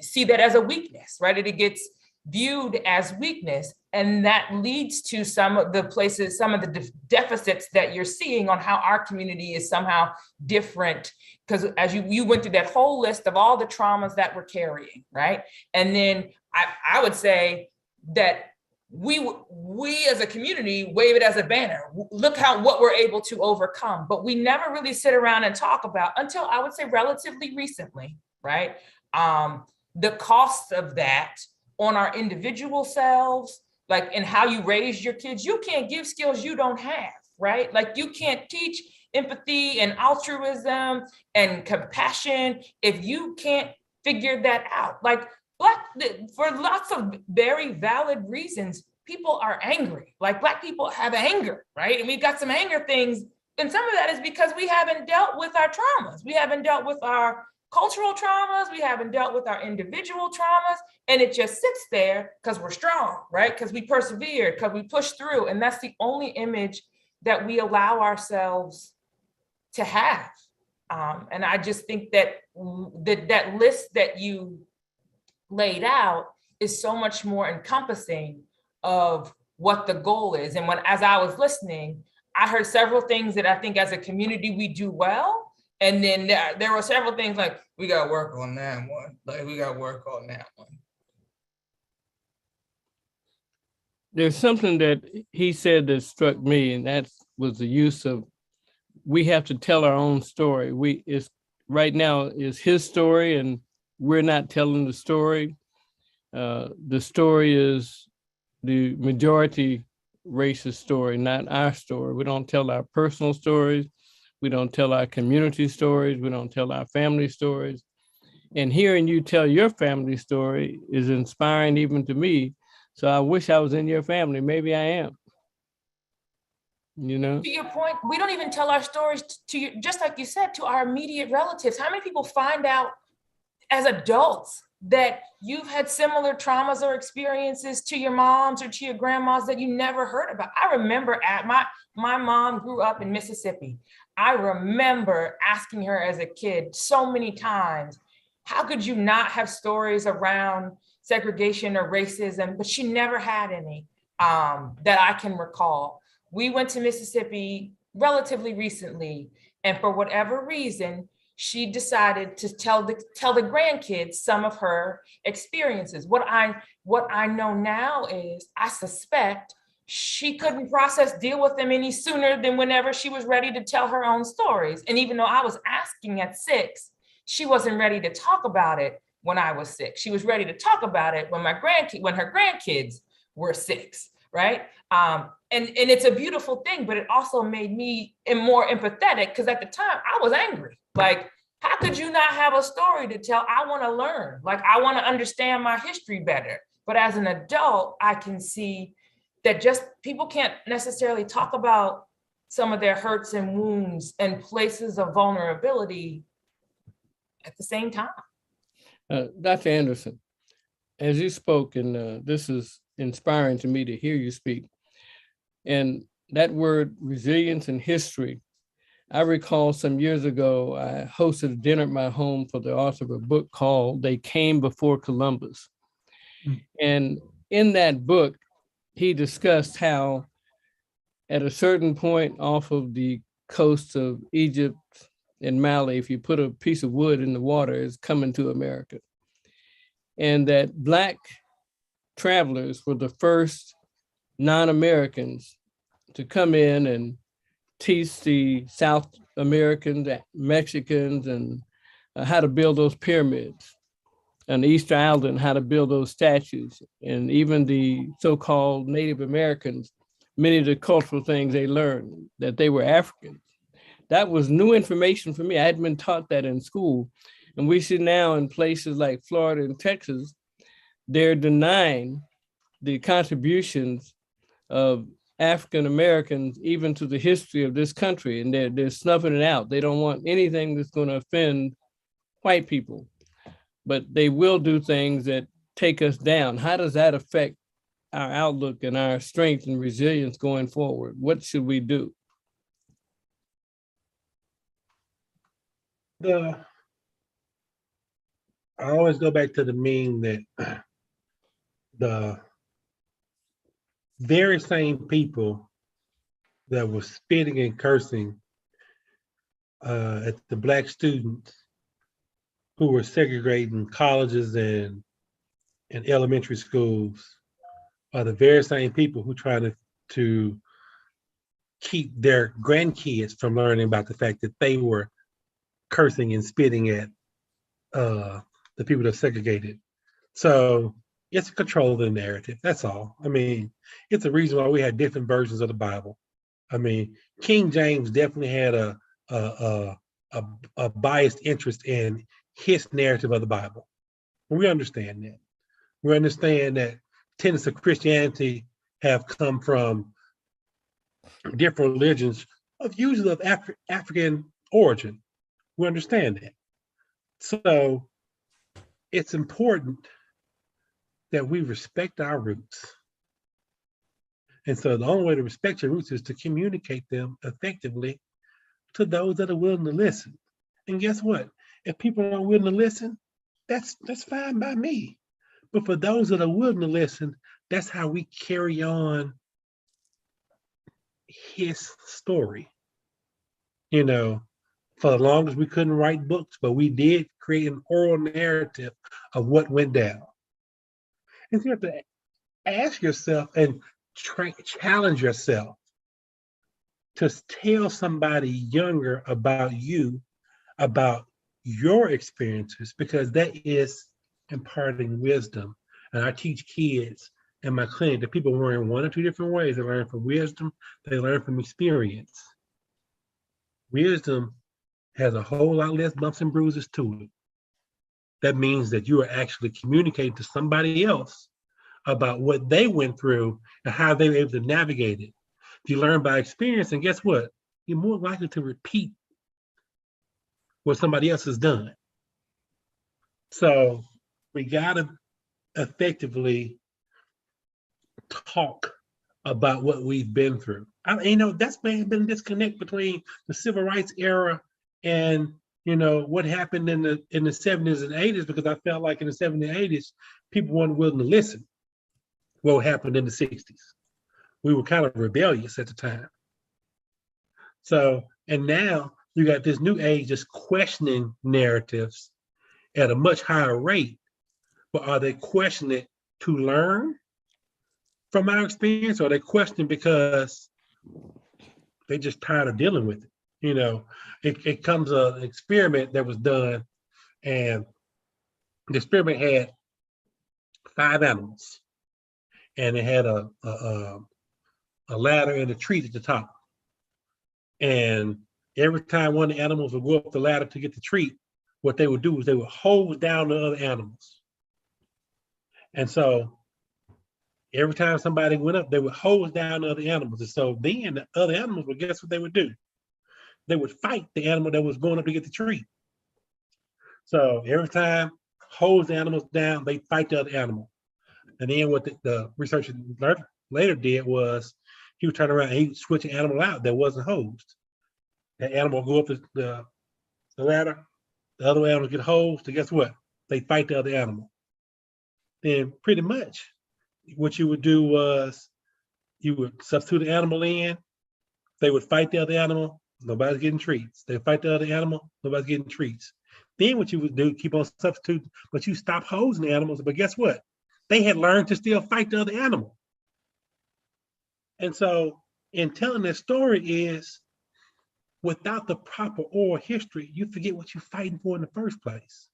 see that as a weakness, right? It gets viewed as weakness, and that leads to some of the deficits that you're seeing on how our community is somehow different. Because as you went through that whole list of all the traumas that we're carrying, right? And then I would say that we as a community wave it as a banner. Look what we're able to overcome, but we never really sit around and talk about, until I would say relatively recently, right? The costs of that on our individual selves, like in how you raise your kids. You can't give skills you don't have, right? Like you can't teach empathy and altruism and compassion if you can't figure that out. Like for lots of very valid reasons, people are angry. Like Black people have anger, right? And we've got some anger things. And some of that is because we haven't dealt with our traumas. We haven't dealt with our cultural traumas. We haven't dealt with our individual traumas. And it just sits there because we're strong, right? Because we persevered, because we pushed through. And that's the only image that we allow ourselves to have. And I just think that that list that you laid out is so much more encompassing of what the goal is. And as I was listening, I heard several things that I think as a community we do well. And then there were several things like, we got to work on that one. Like, we got to work on that one. There's something that he said that struck me, and that was the use of, we have to tell our own story. Right now is his story, and we're not telling the story. The story is the majority racist story, not our story. We don't tell our personal stories. We don't tell our community stories. We don't tell our family stories. And hearing you tell your family story is inspiring even to me. So I wish I was in your family. Maybe I am. You know? To your point, we don't even tell our stories just like you said, to our immediate relatives. How many people find out as adults that you've had similar traumas or experiences to your moms or to your grandmas that you never heard about? I remember my mom grew up in Mississippi. I remember asking her as a kid so many times, how could you not have stories around segregation or racism? But she never had any that I can recall. We went to Mississippi relatively recently, and for whatever reason, she decided to tell the grandkids some of her experiences. What I know now is, I suspect she couldn't deal with them any sooner than whenever she was ready to tell her own stories. And even though I was asking at 6, she wasn't ready to talk about it when I was 6. She was ready to talk about it when her grandkids were 6, right? And it's a beautiful thing, but it also made me more empathetic, because at the time I was angry. Like, how could you not have a story to tell? I want to learn. Like, I want to understand my history better. But as an adult, I can see that just people can't necessarily talk about some of their hurts and wounds and places of vulnerability at the same time. Dr. Anderson, as you spoke, and this is inspiring to me to hear you speak, and that word resilience and history, I recall some years ago, I hosted a dinner at my home for the author of a book called They Came Before Columbus. And in that book, he discussed how at a certain point off of the coast of Egypt and Mali, if you put a piece of wood in the water, it's coming to America. And that Black travelers were the first non-Americans to come in and teach the South Americans, Mexicans, and how to build those pyramids, and Easter Island, how to build those statues, and even the so-called Native Americans, many of the cultural things they learned, that they were Africans. That was new information for me. I hadn't been taught that in school. And we see now in places like Florida and Texas, they're denying the contributions of African Americans even to the history of this country, and they're snuffing it out. They don't want anything that's going to offend white people, but they will do things that take us down. How does that affect our outlook and our strength and resilience going forward? What should we do? I always go back to the meme that the very same people that were spitting and cursing at the Black students who were segregating colleges and elementary schools are the very same people who try to keep their grandkids from learning about the fact that they were cursing and spitting at the people that are segregated. So it's a control of the narrative. That's all. I mean, it's a reason why we had different versions of the Bible. I mean, King James definitely had a biased interest in his narrative of the Bible. And we understand that. We understand that tenets of Christianity have come from different religions of usually of African origin. We understand that. So it's important that we respect our roots. And so the only way to respect your roots is to communicate them effectively to those that are willing to listen. And guess what? If people aren't willing to listen, that's fine by me. But for those that are willing to listen, that's how we carry on his story. You know, for the longest we couldn't write books, but we did create an oral narrative of what went down. And you have to ask yourself and challenge yourself to tell somebody younger about you, about your experiences, because that is imparting wisdom. And I teach kids in my clinic that people learn in one or two different ways. They learn from wisdom, they learn from experience. Wisdom has a whole lot less bumps and bruises to it. That means that you are actually communicating to somebody else about what they went through and how they were able to navigate it. If you learn by experience, and guess what? You're more likely to repeat what somebody else has done. So we gotta effectively talk about what we've been through. That's been a disconnect between the civil rights era and what happened in the 70s and 80s, because I felt like in the 70s and 80s, people weren't willing to listen what happened in the 60s. We were kind of rebellious at the time. So, and now you got this new age just questioning narratives at a much higher rate. But are they questioning it to learn from our experience, or are they questioning because they just tired of dealing with it? It comes an experiment that was done, and the experiment had 5 animals, and it had a ladder and a treat at the top. And every time one of the animals would go up the ladder to get the treat, what they would do is they would hose down the other animals. And so every time somebody went up, they would hose down the other animals. And so then the other animals would, guess what they would do? They would fight the animal that was going up to get the treat. So every time, hose the animals down, they fight the other animal. And then what the researcher later did was he would turn around and he would switch an animal out that wasn't hosed. That animal would go up the ladder, the other animal get hosed, and guess what? They fight the other animal. Then pretty much what you would do was you would substitute the animal in, they would fight the other animal, nobody's getting treats. They fight the other animal, nobody's getting treats. Then what you would do, keep on substituting, but you stop hosing the animals, but guess what? They had learned to still fight the other animal. And so in telling this story is, without the proper oral history, you forget what you're fighting for in the first place.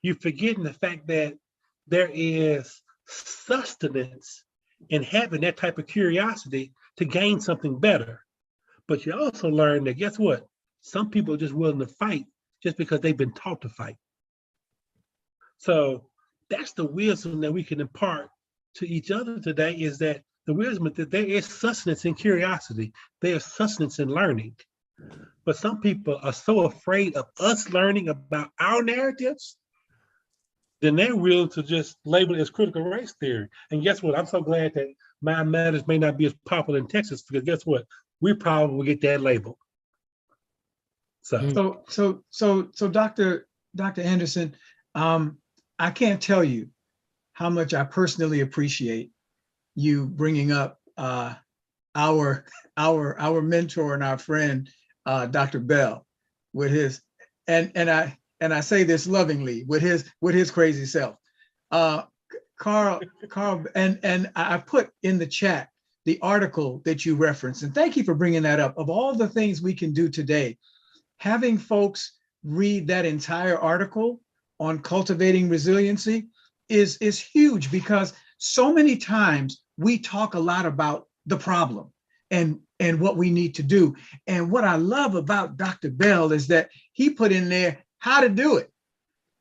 You're forgetting the fact that there is sustenance in having that type of curiosity to gain something better. But you also learn that, guess what? Some people are just willing to fight just because they've been taught to fight. So that's the wisdom that we can impart to each other today, is that the wisdom that there is sustenance in curiosity, there is sustenance in learning. But some people are so afraid of us learning about our narratives, then they're willing to just label it as critical race theory. And guess what? I'm so glad that my matters may not be as popular in Texas, because guess what? We probably will get that label. So Dr. Anderson, I can't tell you how much I personally appreciate you bringing up our mentor and our friend, Dr. Bell, with his and I say this lovingly, with his crazy self. Carl, and I put in the chat the article that you referenced, and thank you for bringing that up. Of all the things we can do today, having folks read that entire article on cultivating resiliency is huge, because so many times we talk a lot about the problem and what we need to do. And what I love about Dr. Bell is that he put in there how to do it.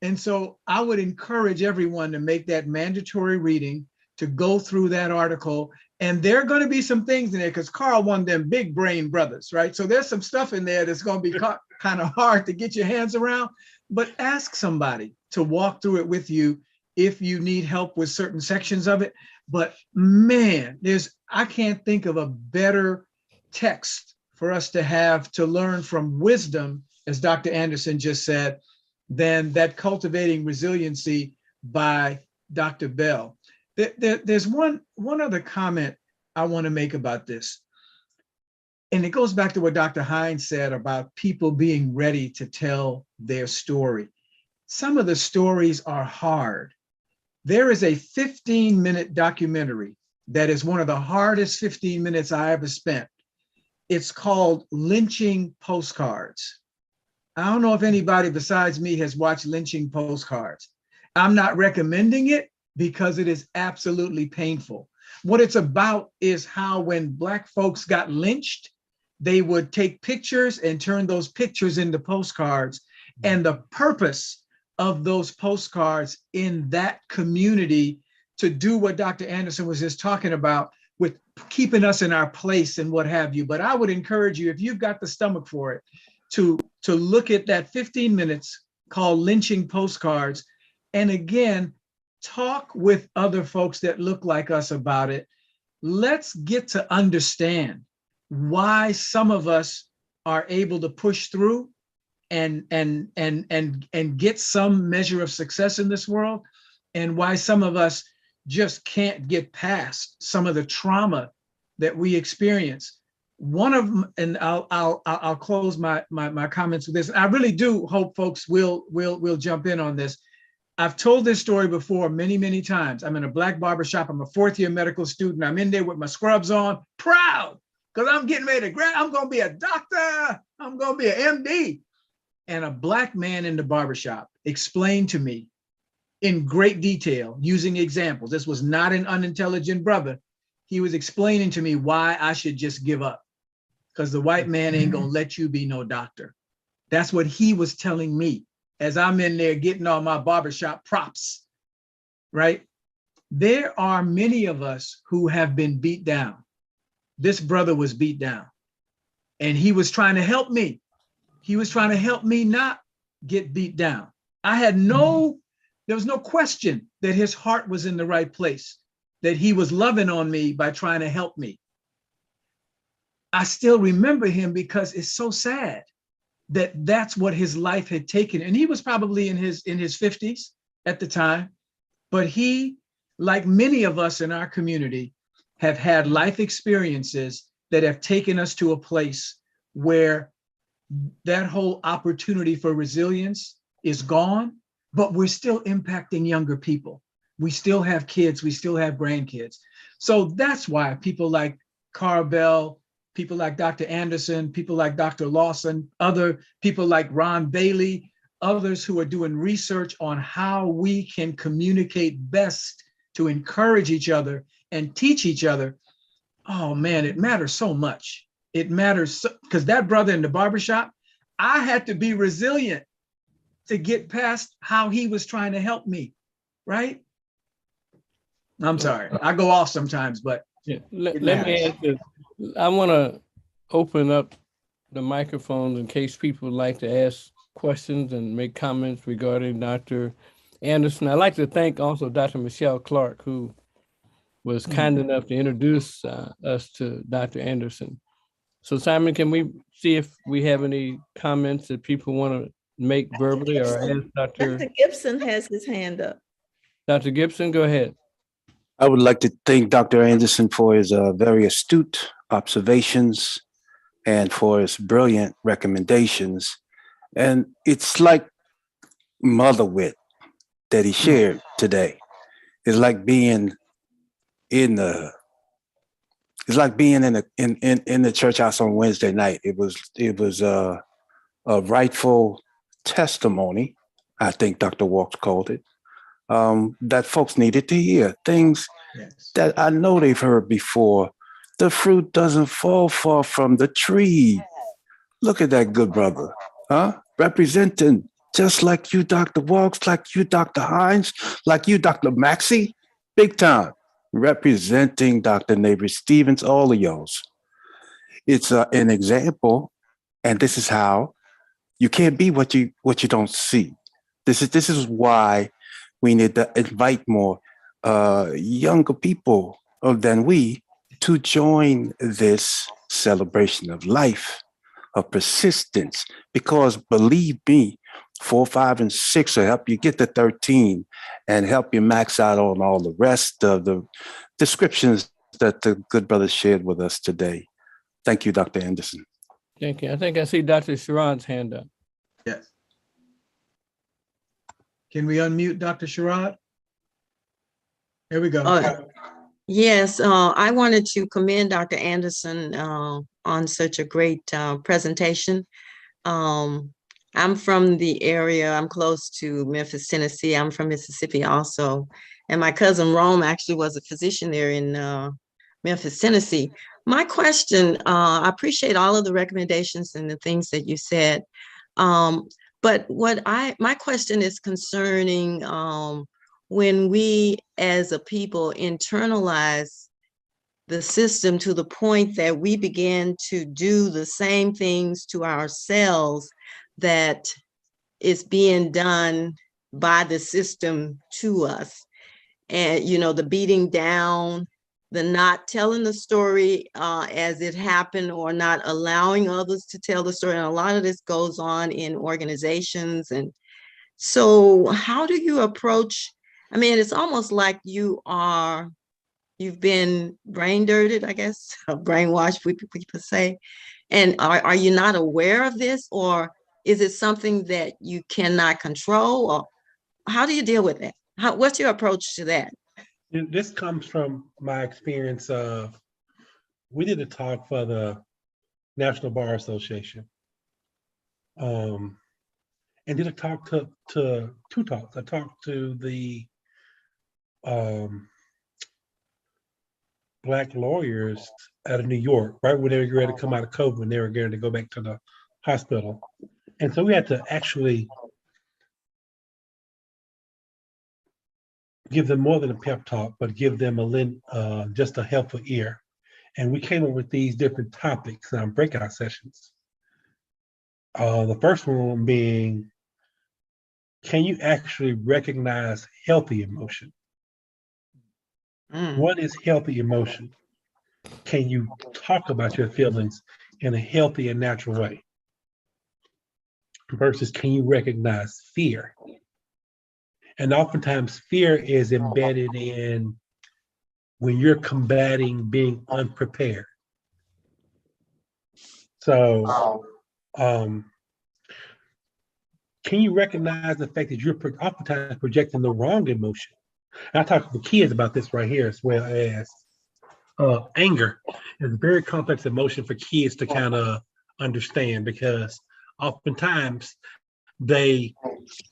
And so I would encourage everyone to make that mandatory reading, to go through that article. And there are going to be some things in there, because Carl, one of them big brain brothers, right? So there's some stuff in there that's going to be kind of hard to get your hands around, but ask somebody to walk through it with you if you need help with certain sections of it. But man, I can't think of a better text for us to have to learn from wisdom, as Dr. Anderson just said, than that Cultivating Resiliency by Dr. Bell. There's one other comment I want to make about this. And it goes back to what Dr. Hines said about people being ready to tell their story. Some of the stories are hard. There is a 15-minute documentary that is one of the hardest 15 minutes I ever spent. It's called Lynching Postcards. I don't know if anybody besides me has watched Lynching Postcards. I'm not recommending it because it is absolutely painful. What it's about is how when Black folks got lynched, they would take pictures and turn those pictures into postcards. And the purpose of those postcards in that community to do what Dr. Anderson was just talking about with keeping us in our place and what have you. But I would encourage you, if you've got the stomach for it, to look at that 15 minutes called Lynching Postcards. And again, talk with other folks that look like us about it. Let's get to understand why some of us are able to push through and get some measure of success in this world, and why some of us just can't get past some of the trauma that we experience. One of them, and I'll close my comments with this. I really do hope folks will jump in on this. I've told this story before many times. I'm in a Black barbershop. I'm a fourth-year medical student. I'm in there with my scrubs on, proud, because I'm getting ready to grad. I'm going to be a doctor. I'm going to be an MD. And a Black man in the barbershop explained to me in great detail, using examples. This was not an unintelligent brother. He was explaining to me why I should just give up, because the white man ain't going to let you be no doctor. That's what he was telling me as I'm in there getting all my barbershop props, right? There are many of us who have been beat down. This brother was beat down, and he was trying to help me. He was trying to help me not get beat down. There was no question that his heart was in the right place, that he was loving on me by trying to help me. I still remember him because it's so sad that that's what his life had taken. And he was probably in his 50s at the time, but he, like many of us in our community, have had life experiences that have taken us to a place where that whole opportunity for resilience is gone, but we're still impacting younger people. We still have kids, we still have grandkids. So that's why people like Carl Bell, people like Dr. Anderson, people like Dr. Lawson, other people like Ron Bailey, others who are doing research on how we can communicate best to encourage each other and teach each other. Oh man, it matters so much. It matters because that brother in the barbershop, I had to be resilient to get past how he was trying to help me, right? I'm sorry, I go off sometimes, but yeah, let me ask this. I want to open up the microphones in case people would like to ask questions and make comments regarding Dr. Anderson. I'd like to thank also Dr. Michelle Clark, who was kind enough to introduce us to Dr. Anderson. So Simon, can we see if we have any comments that people want to make verbally or ask Dr. Gibson has his hand up. Dr. Gibson, go ahead. I would like to thank Dr. Anderson for his very astute observations and for his brilliant recommendations. And it's like mother wit that he shared today. It's like being in the in the church house on Wednesday night. It was a rightful testimony, I think Dr. Walks called it, that folks needed to hear. Things that I know they've heard before. The fruit doesn't fall far from the tree. Look at that good brother, huh? Representing just like you, Dr. Walks, like you, Dr. Hines, like you, Dr. Maxey, big time. Representing Dr. Neighbor Stevens, all of y'all's. It's an example, and this is how you can't be what you don't see. This is why we need to invite more younger people than we to join this celebration of life, of persistence, because believe me, 4, 5, and 6 will help you get to 13 and help you max out on all the rest of the descriptions that the good brother shared with us today. Thank you, Dr. Anderson. Thank you. I think I see Dr. Sherrod's hand up. Yes. Can we unmute Dr. Sherrod? Here we go. Yes, I wanted to commend Dr. Anderson on such a great presentation. I'm from the area, I'm close to Memphis, Tennessee. I'm from Mississippi also. And my cousin Rome actually was a physician there in Memphis, Tennessee. My question, I appreciate all of the recommendations and the things that you said. But my question is concerning when we as a people internalize the system to the point that we begin to do the same things to ourselves that is being done by the system to us. And, you know, the beating down, the not telling the story as it happened or not allowing others to tell the story. And a lot of this goes on in organizations. And so how do you approach, I mean, it's almost like you've been brain dirted, I guess, brainwashed, people say. And are you not aware of this, or is it something that you cannot control, or how do you deal with that? What's your approach to that? This comes from my experience of, we did a talk for the National Bar Association. And did a talk to two talks. I talked to the Black lawyers out of New York, right when they were ready to come out of COVID, when they were going to go back to the hospital. And so we had to actually give them more than a pep talk, but give them just a helpful ear. And we came up with these different topics on breakout sessions. The first one being, can you actually recognize healthy emotion? What is healthy emotion? Can you talk about your feelings in a healthy and natural way? Versus, can you recognize fear? And oftentimes fear is embedded in when you're combating being unprepared. So, can you recognize the fact that you're oftentimes projecting the wrong emotion? And I talk to the kids about this right here, as well as anger is a very complex emotion for kids to kind of understand, because oftentimes they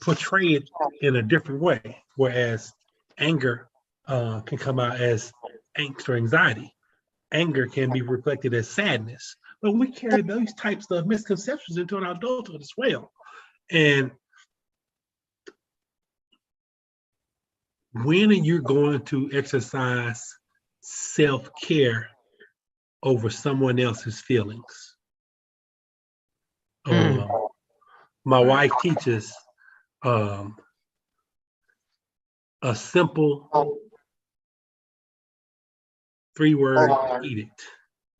portray it in a different way, whereas anger can come out as angst or anxiety. Anger can be reflected as sadness, but we carry those types of misconceptions into our adulthood as well. And when are you going to exercise self-care over someone else's feelings? My wife teaches a simple 3-word edict: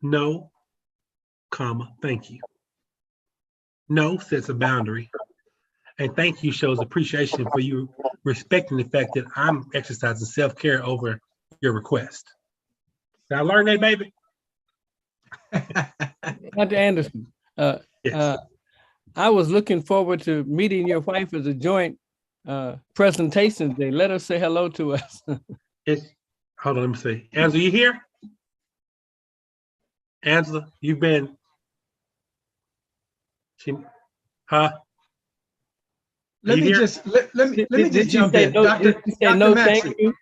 know, comma, thank you. No sets a boundary. And thank you shows appreciation for you respecting the fact that I'm exercising self-care over your request. Did I learn that, baby? Dr. Anderson, Yes. I was looking forward to meeting your wife as a joint presentation day. Let her say hello to us. Hold on, let me see. Angela, you here? Angela, you've been, huh? Let me just jump in. Dr. Maxey.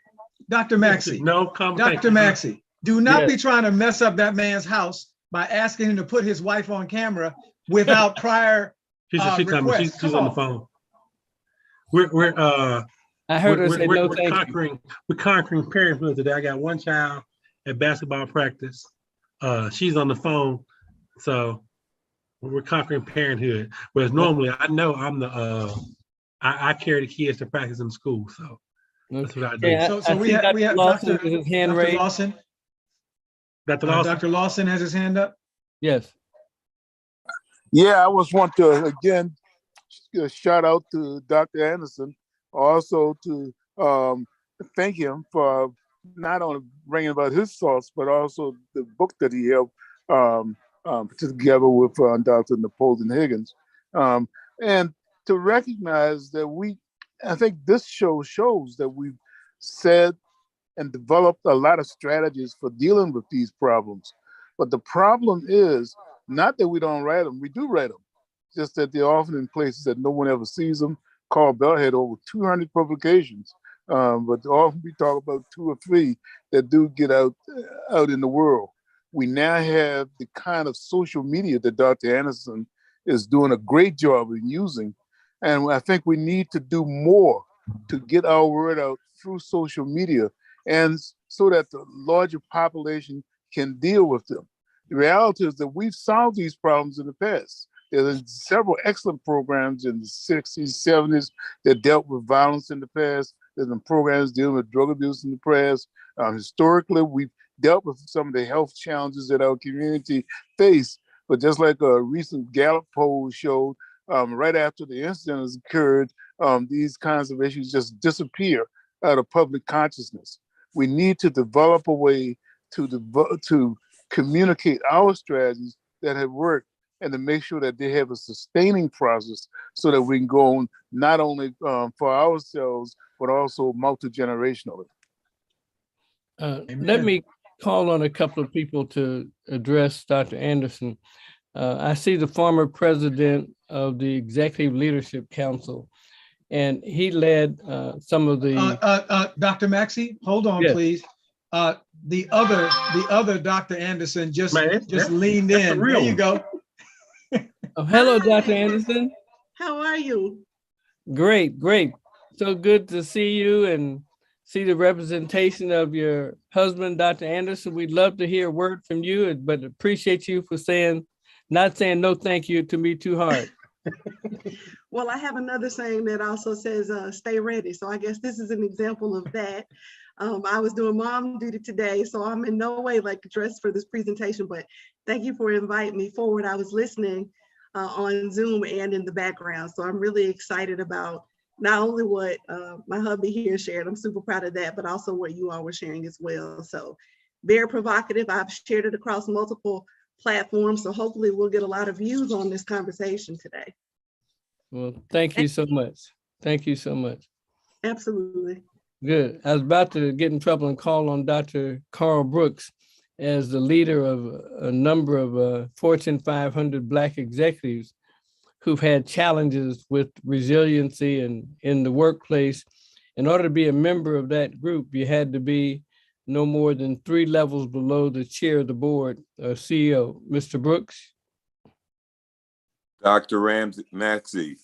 Dr. Maxey. No, come. Dr. Maxey, do not Yes. be trying to mess up that man's house by asking him to put his wife on camera without prior She's coming. request. She's on the phone. We're I heard her say no, thank you. We're conquering parenthood today. I got one child at basketball practice. She's on the phone, so we're conquering parenthood. Whereas normally, I know I'm the I carry the kids to practice in school, so that's what I do. Yeah, So we have Lawson Dr. with his hand Dr. raised. Lawson. Dr. Lawson. Dr. Lawson has his hand up. Yes. Yeah, I was want to again shout out to Dr. Anderson, also to thank him for not only bringing about his thoughts, but also the book that he helped put together with Dr. Napoleon Higgins, and to recognize that I think this shows that we've said and developed a lot of strategies for dealing with these problems. But the problem is not that we don't write them, we do write them, just that they're often in places that no one ever sees them. Carl Bell had over 200 publications, but often we talk about 2 or 3 that do get out in the world. We now have the kind of social media that Dr. Anderson is doing a great job of using. And I think we need to do more to get our word out through social media, and so that the larger population can deal with them. The reality is that we've solved these problems in the past. There's several excellent programs in the 60s, 70s that dealt with violence in the past. There's been programs dealing with drug abuse in the past. Historically, we've dealt with some of the health challenges that our community face. But just like a recent Gallup poll showed, right after the incident has occurred, these kinds of issues just disappear out of public consciousness. We need to develop a way to communicate our strategies that have worked, and to make sure that they have a sustaining process so that we can go on not only for ourselves, but also multi-generationally. Let me call on a couple of people to address Dr. Anderson. I see the former president of the Executive Leadership Council, and he led some of the. Dr. Maxey, hold on, yes. please. The other Dr. Anderson just leaned in. There you go. Oh, hello, Dr. Anderson. How are you? Great, great. So good to see you and see the representation of your husband, Dr. Anderson. We'd love to hear a word from you, but appreciate you for not saying no thank you to me too hard. Well, I have another saying that also says, stay ready. So I guess this is an example of that. I was doing mom duty today, so I'm in no way dressed for this presentation, but thank you for inviting me forward. I was listening on Zoom and in the background. So I'm really excited about not only what my hubby here shared, I'm super proud of that, but also what you all were sharing as well. So very provocative. I've shared it across multiple platforms. So hopefully we'll get a lot of views on this conversation today. Well, thank you so much. Thank you so much. Absolutely. Good. I was about to get in trouble and call on Dr. Carl Brooks as the leader of a number of Fortune 500 Black executives who've had challenges with resiliency and in the workplace. In order to be a member of that group, you had to be no more than 3 levels below the chair of the board or CEO. Mr. Brooks? Dr. Maxey,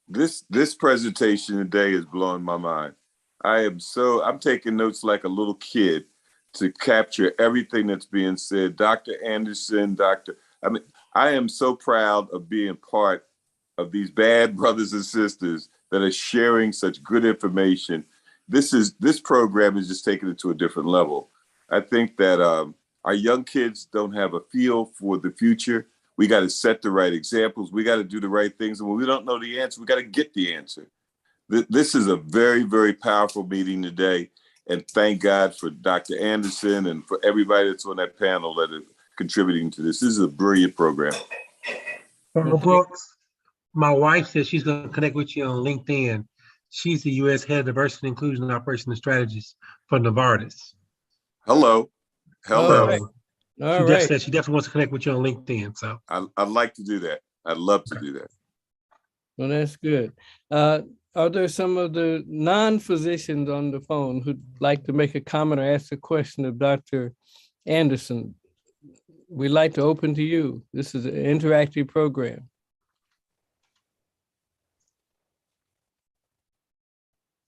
this presentation today is blowing my mind. I'm taking notes like a little kid to capture everything that's being said. Dr. Anderson, I am so proud of being part of these bad brothers and sisters that are sharing such good information. This program is just taking it to a different level. I think that Our young kids don't have a feel for the future. We got to set the right examples. We got to do the right things. And when we don't know the answer, we got to get the answer. This is a very, very powerful meeting today. And thank God for Dr. Anderson and for everybody that's on that panel that is contributing to this. This is a brilliant program. Brooks, my wife says she's going to connect with you on LinkedIn. She's the U.S. Head of Diversity and Inclusion Operations and Strategies for Novartis. Hello. All right. She just said she definitely wants to connect with you on LinkedIn. So I'd like to do that. I'd love to do that. Well, that's good. Are there some of the non-physicians on the phone who'd like to make a comment or ask a question of Dr. Anderson? We'd like to open to you. This is an interactive program.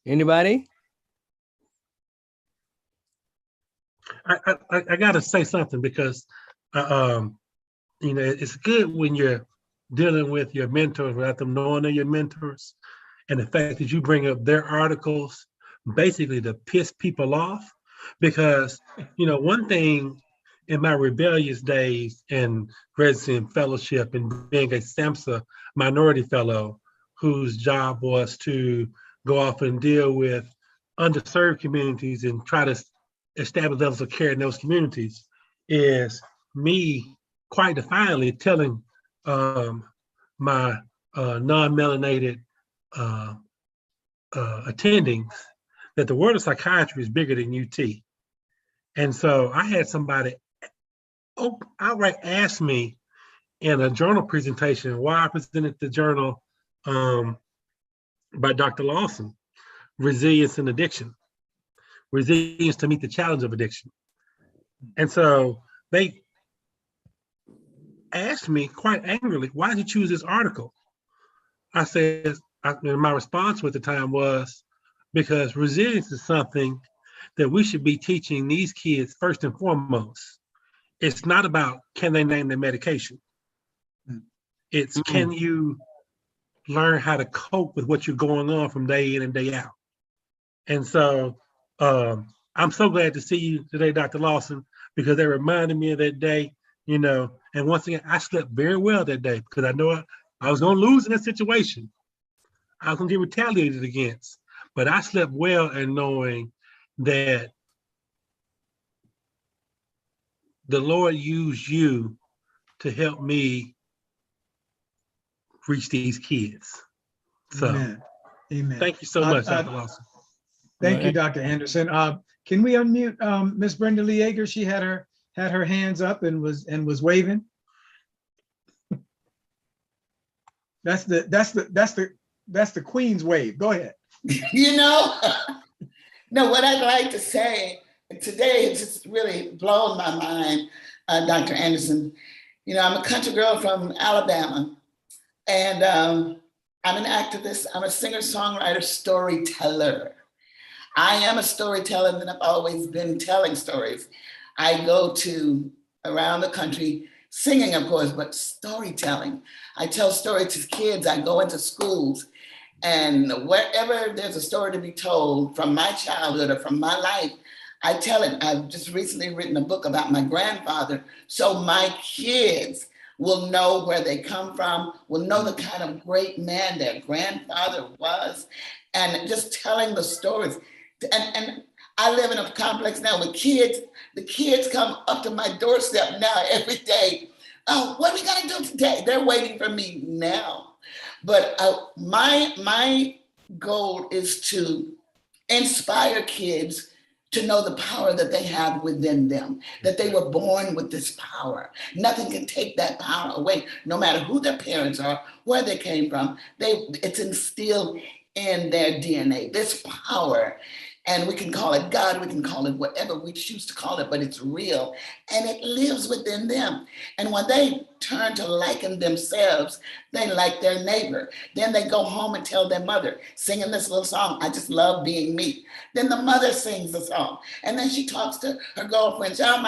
Anybody? I got to say something because, it's good when you're dealing with your mentors without them knowing they're your mentors. And the fact that you bring up their articles basically to piss people off. Because, one thing in my rebellious days in residency and fellowship and being a SAMHSA minority fellow whose job was to go off and deal with underserved communities and try to establish levels of care in those communities, is me quite defiantly telling my non-melanated attendings that the world of psychiatry is bigger than UT. And so I had somebody outright ask me in a journal presentation why I presented the journal by Dr. Lawson, Resilience and Addiction. Resilience to meet the challenge of addiction. And so they asked me quite angrily, why did you choose this article? I said, my response at the time was, because resilience is something that we should be teaching these kids first and foremost. It's not about, can they name their medication? It's, can you learn how to cope with what you're going on from day in and day out? And so I'm so glad to see you today, Dr. Lawson, because they reminded me of that day, and once again, I slept very well that day because I know I was going to lose in that situation. I was going to get retaliated against, but I slept well in knowing that the Lord used you to help me reach these kids. So, Amen. Thank you so much, Dr. Lawson. Thank you, Dr. Anderson. Can we unmute Ms. Brindley Yeager? She had her hands up and was waving. That's the Queen's wave. Go ahead. No, what I'd like to say today, it's just really blown my mind, Dr. Anderson. I'm a country girl from Alabama, and I'm an activist. I'm a singer-songwriter, storyteller. I am a storyteller, and I've always been telling stories. I go to around the country, singing, of course, but storytelling. I tell stories to kids. I go into schools, and wherever there's a story to be told from my childhood or from my life, I tell it. I've just recently written a book about my grandfather, so my kids will know where they come from, will know the kind of great man their grandfather was, and just telling the stories. And I live in a complex now with kids. The kids come up to my doorstep now every day. Oh, what are we gonna do today? They're waiting for me now. But my goal is to inspire kids to know the power that they have within them, that they were born with this power. Nothing can take that power away, no matter who their parents are, where they came from. It's instilled in their DNA, this power. And we can call it God, we can call it whatever we choose to call it, but it's real and it lives within them. And when they turn to liking themselves, they like their neighbor. Then they go home and tell their mother, singing this little song, I just love being me. Then the mother sings the song. And then she talks to her girlfriends, oh,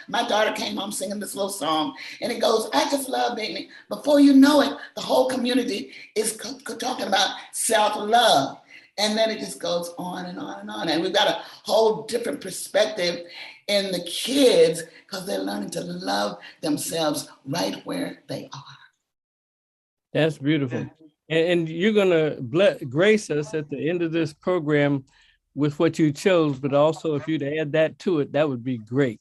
my daughter came home singing this little song. And it goes, I just love being me. Before you know it, the whole community is talking about self-love. And then it just goes on and on and on. And we've got a whole different perspective in the kids because they're learning to love themselves right where they are. That's beautiful. And you're gonna grace us at the end of this program with what you chose, but also if you'd add that to it, that would be great.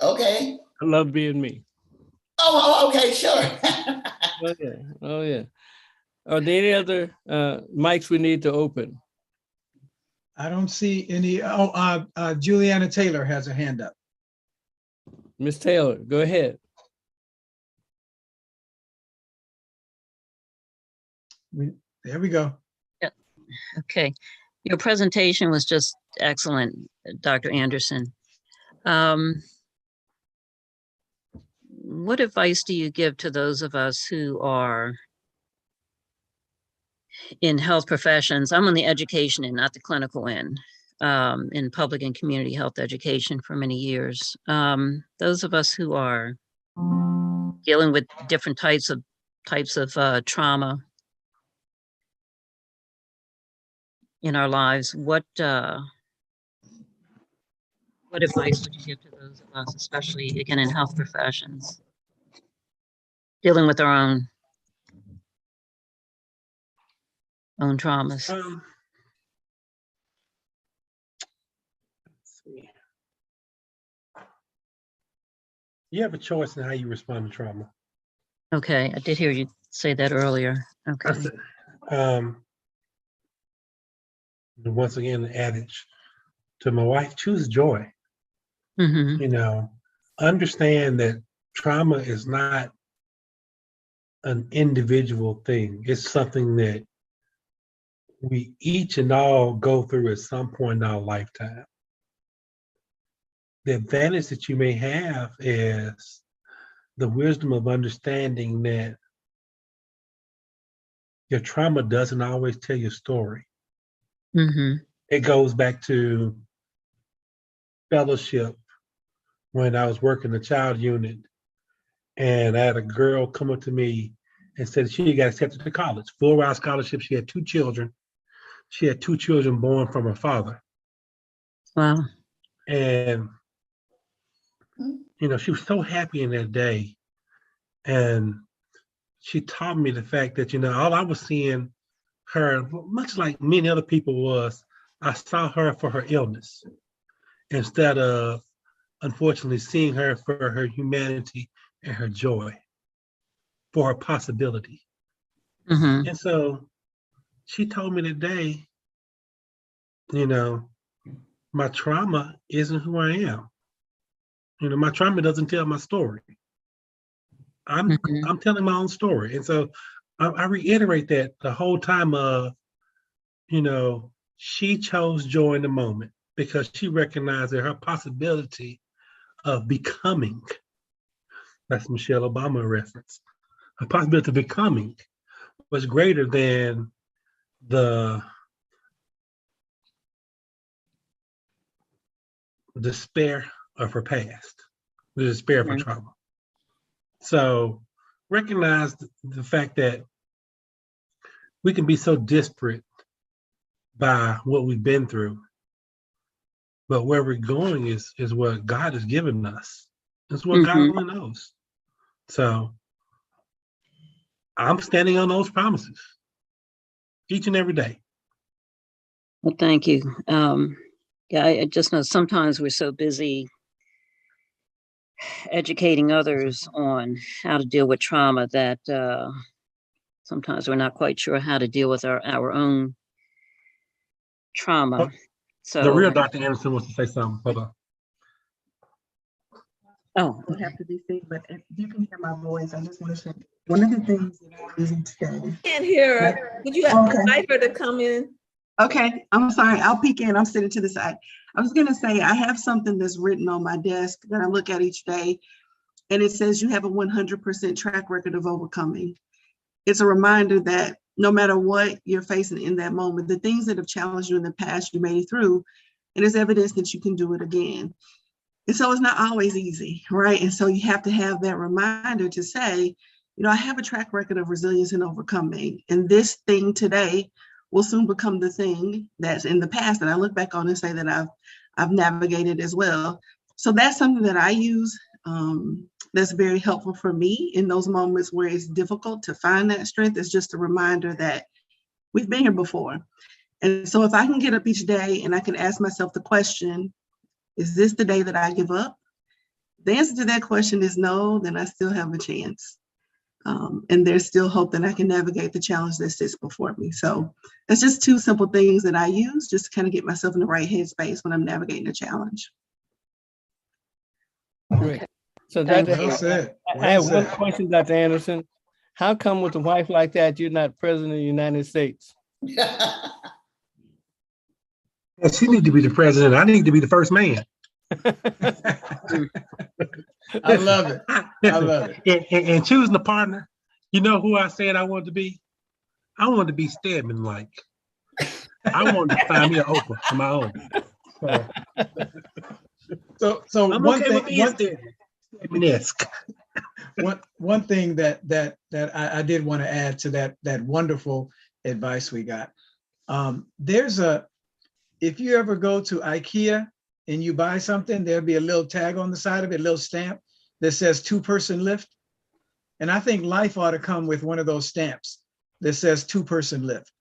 Okay. I love being me. Oh, okay, sure. Oh yeah, oh yeah. Are there any other mics we need to open? I don't see any. Juliana Taylor has her hand up. Miss Taylor, go ahead. There we go. Yeah. Okay. Your presentation was just excellent, Dr. Anderson. What advice do you give to those of us who are in health professions? I'm on the education end, not the clinical end, in public and community health education for many years. Those of us who are dealing with different types of trauma in our lives, what advice would you give to those of us, especially again in health professions, dealing with our own traumas? Let's see. You have a choice in how you respond to trauma. Okay, I did hear you say that earlier. Okay. Once again, the adage to my wife: choose joy. Mm-hmm. You know, understand that trauma is not an individual thing. It's something that we each and all go through at some point in our lifetime. The advantage that you may have is the wisdom of understanding that your trauma doesn't always tell your story. Mm-hmm. It goes back to fellowship when I was working the child unit, and I had a girl come up to me and said she got accepted to college, full ride scholarship. She had 2 children. She had 2 children born from her father. Wow. And, you know, she was so happy in that day. And she taught me the fact that, you know, all I was seeing her, much like many other people, was I saw her for her illness instead of, unfortunately, seeing her for her humanity and her joy, for her possibility. Mm-hmm. And so she told me today, you know, my trauma isn't who I am. You know, my trauma doesn't tell my story. I'm telling my own story. And so I reiterate that the whole time of, you know, she chose joy in the moment because she recognized that her possibility of becoming, that's Michelle Obama reference, her possibility of becoming was greater than the despair of her past, the despair of her trauma. So recognize the fact that we can be so disparate by what we've been through, but where we're going is what God has given us. It's what God only knows. So I'm standing on those promises each and every day. Well, thank you. Yeah, I just know sometimes we're so busy educating others on how to deal with trauma that sometimes we're not quite sure how to deal with our own trauma. So the real Dr. Anderson wants to say something. Hold on. Oh, I have to be seen, but if you can hear my voice, I just want to say one of the things that I was today. Can't hear her. Would you invite her to come in? Okay, I'm sorry. I'll peek in. I'm sitting to the side. I was going to say I have something that's written on my desk that I look at each day, and it says you have a 100% track record of overcoming. It's a reminder that no matter what you're facing in that moment, the things that have challenged you in the past, you made it through, and it's evidence that you can do it again. And so it's not always easy, right? And so you have to have that reminder to say, you know, I have a track record of resilience and overcoming, and this thing today will soon become the thing that's in the past that I look back on and say that I've navigated as well. So that's something that I use that's very helpful for me in those moments where it's difficult to find that strength. It's just a reminder that we've been here before. And so if I can get up each day and I can ask myself the question, is this the day that I give up? The answer to that question is no, then I still have a chance. And there's still hope that I can navigate the challenge that sits before me. So it's just two simple things that I use just to kind of get myself in the right headspace when I'm navigating a challenge. Great. So Well said. I have one question, Dr. Anderson. How come with a wife like that, you're not president of the United States? Yeah, she need to be the president. I need to be the first man. I love it. I love it. And choosing a partner, you know who I said I wanted to be? I wanted to be Stedman-like. I wanted to find me an Oprah of my own. So I'm one okay thing, with being Stedman-esque. one thing that I did want to add to that wonderful advice we got. If you ever go to IKEA and you buy something, there'll be a little tag on the side of it, a little stamp that says 2-person lift. And I think life ought to come with one of those stamps that says 2-person lift.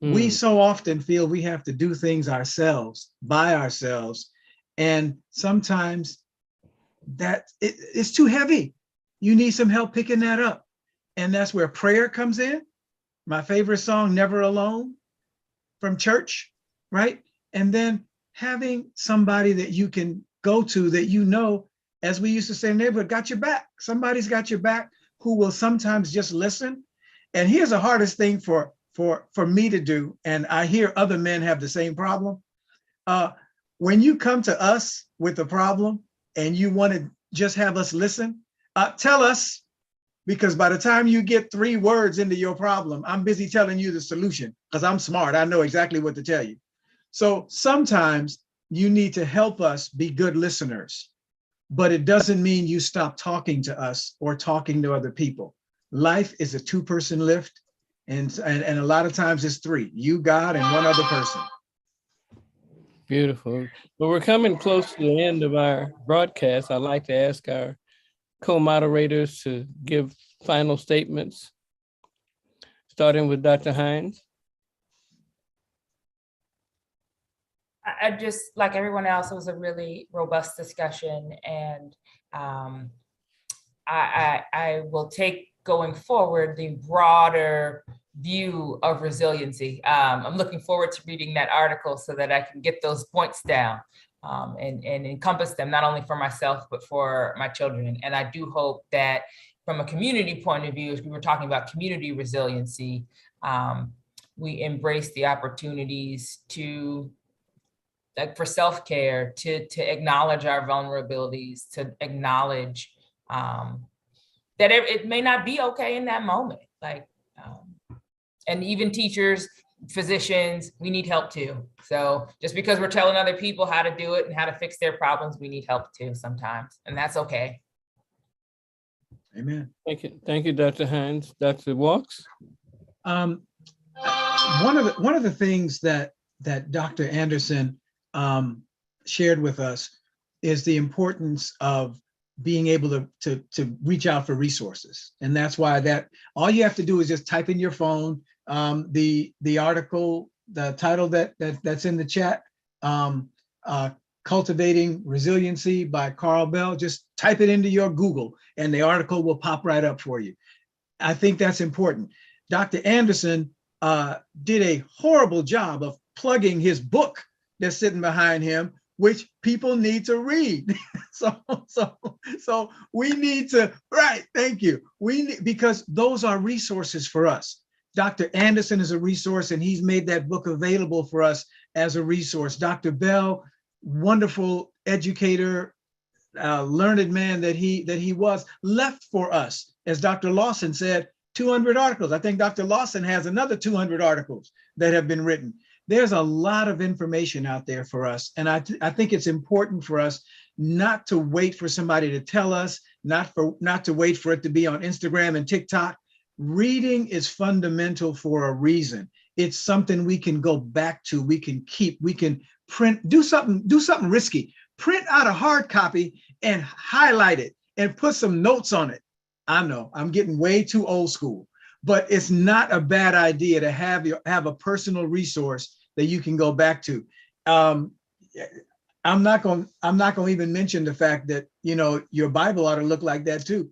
We so often feel we have to do things ourselves, by ourselves. And sometimes it's too heavy. You need some help picking that up. And that's where prayer comes in. My favorite song, Never Alone, from church, right? And then having somebody that you can go to that you know, as we used to say in the neighborhood, got your back. Somebody's got your back who will sometimes just listen. And here's the hardest thing for me to do, and I hear other men have the same problem. When you come to us with a problem and you want to just have us listen, tell us, because by the time you get 3 words into your problem, I'm busy telling you the solution because I'm smart. I know exactly what to tell you. So sometimes you need to help us be good listeners, but it doesn't mean you stop talking to us or talking to other people. Life is a 2-person lift, and a lot of times it's 3, you, God, and one other person. Beautiful. Well, we're coming close to the end of our broadcast. I'd like to ask our co-moderators to give final statements, starting with Dr. Hines. I just, like everyone else, it was a really robust discussion, and I will take going forward the broader view of resiliency. I'm looking forward to reading that article so that I can get those points down and encompass them, not only for myself, but for my children. And I do hope that from a community point of view, as we were talking about community resiliency, we embrace the opportunities to, like, for self-care, to acknowledge our vulnerabilities, to acknowledge that it may not be okay in that moment. And even teachers, physicians, we need help too. So just because we're telling other people how to do it and how to fix their problems, we need help too sometimes, and that's okay. Amen. Thank you, Dr. Hines. Dr. Walks? One of the things that Dr. Anderson shared with us is the importance of being able to reach out for resources. And that's why that all you have to do is just type in your phone, the article, the title that's in the chat, Cultivating Resiliency by Carl Bell, just type it into your Google and the article will pop right up for you. I think that's important. Dr. Anderson did a horrible job of plugging his book that's sitting behind him, which people need to read. So we need to, right, thank you. Because those are resources for us. Dr. Anderson is a resource, and he's made that book available for us as a resource. Dr. Bell, wonderful educator, learned man that he was, left for us, as Dr. Lawson said, 200 articles. I think Dr. Lawson has another 200 articles that have been written. There's a lot of information out there for us. And I think it's important for us not to wait for somebody to tell us, not to wait for it to be on Instagram and TikTok. Reading is fundamental for a reason. it's something we can go back to, we can keep, we can print, do something risky. Print out a hard copy and highlight it and put some notes on it. I know I'm getting way too old school, but it's not a bad idea to have a personal resource that you can go back to. I'm not going to even mention the fact that, you know, your Bible ought to look like that too.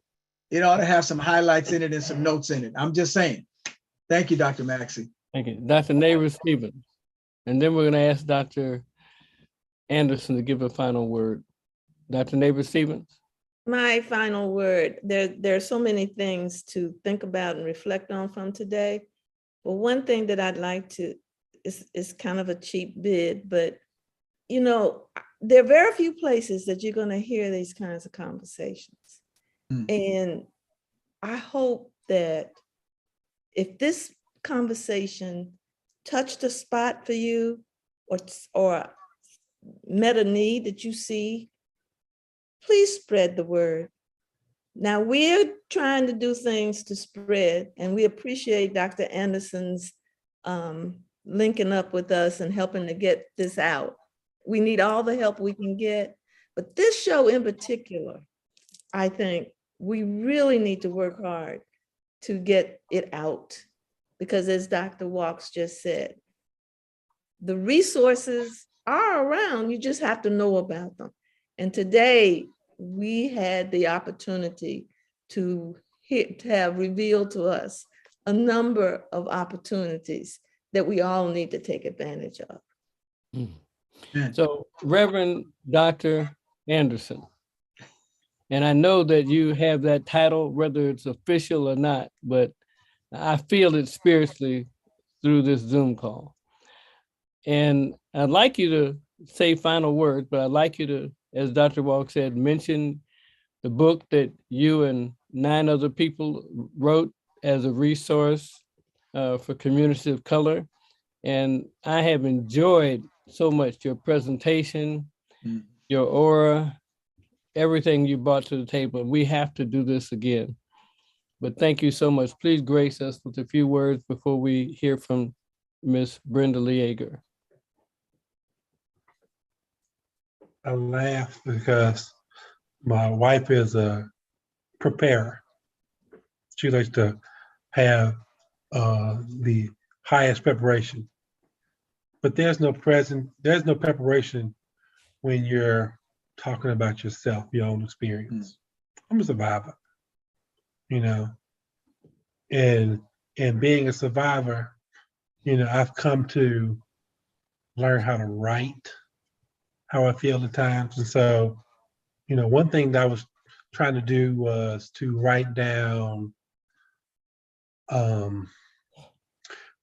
It ought to have some highlights in it and some notes in it. I'm just saying. Thank you, Dr. Maxey. Thank you. Dr. Neighbor-Stevens. And then we're going to ask Dr. Anderson to give a final word. Dr. Neighbor-Stevens. My final word, there are so many things to think about and reflect on from today. But one thing that I'd like to, is kind of a cheap bid, but you know, there are very few places that you're going to hear these kinds of conversations. And I hope that if this conversation touched a spot for you or met a need that you see, please spread the word. Now we're trying to do things to spread, and we appreciate Dr. Anderson's linking up with us and helping to get this out. We need all the help we can get, but this show in particular, I think we really need to work hard to get it out, because as Dr. Walks just said, the resources are around, you just have to know about them. And today we had the opportunity to have revealed to us a number of opportunities that we all need to take advantage of. So, Reverend Dr. Anderson, and I know that you have that title, whether it's official or not, but I feel it spiritually through this Zoom call. And I'd like you to say final words, but I'd like you to, as Dr. Walk said, mention the book that you and 9 other people wrote as a resource for communities of color. And I have enjoyed so much your presentation, your aura, everything you brought to the table. We have to do this again. But thank you so much. Please grace us with a few words before we hear from Ms. Brindley Yeager. I laugh because my wife is a preparer. She likes to have the highest preparation. But there's no preparation when you're talking about yourself, your own experience. I'm a survivor, you know, and being a survivor, you know, I've come to learn how to write how I feel at times. And so, you know, one thing that I was trying to do was to write down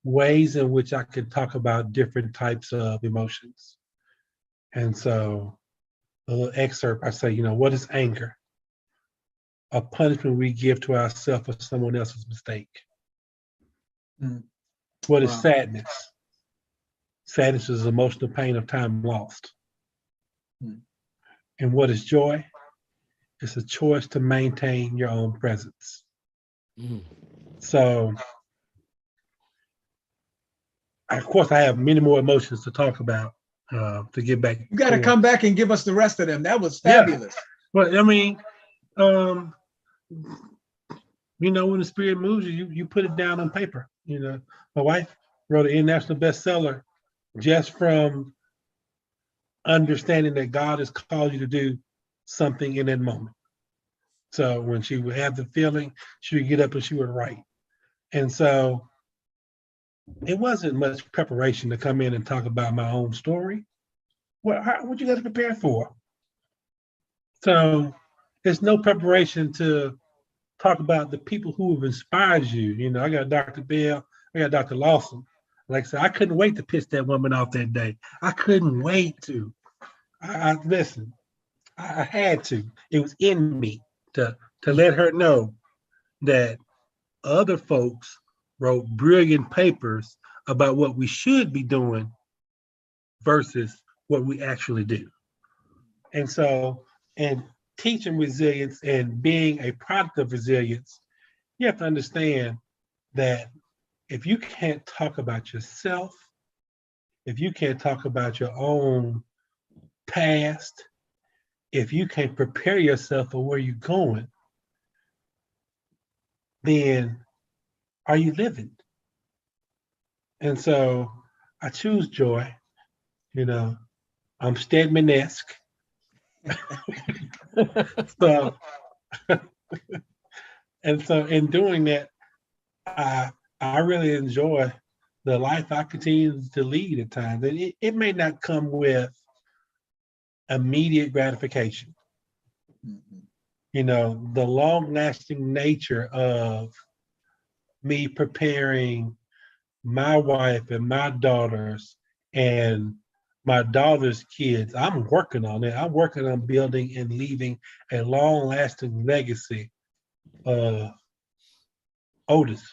ways in which I could talk about different types of emotions. And so a little excerpt, I say, you know, what is anger? A punishment we give to ourselves for someone else's mistake. What is sadness? Sadness is emotional pain of time lost. And what is joy? It's a choice to maintain your own presence. So, of course, I have many more emotions to talk about to get back. You got to come back and give us the rest of them. That was fabulous. Yeah. But I mean, you know, when the spirit moves you, you put it down on paper. You know, my wife wrote an international bestseller just from understanding that God has called you to do something in that moment. So when she would have the feeling, she would get up and she would write. And so it wasn't much preparation to come in and talk about my own story. What you got to prepare for? So there's no preparation to talk about the people who have inspired you. You know, I got Dr. Bell, I got Dr. Lawson. Like I said, I couldn't wait to piss that woman off that day. I couldn't wait to. Listen, I had to. It was in me to let her know that other folks wrote brilliant papers about what we should be doing versus what we actually do. And so, and teaching resilience and being a product of resilience, you have to understand that if you can't talk about yourself, if you can't talk about your own past, if you can't prepare yourself for where you're going, then are you living? And so I choose joy. You know, I'm Stedman-esque. So, and so in doing that, I really enjoy the life I continue to lead at times. And it may not come with immediate gratification. You know, the long-lasting nature of me preparing my wife and my daughters and my daughter's kids, I'm working on it. I'm working on building and leaving a long-lasting legacy of Otis's.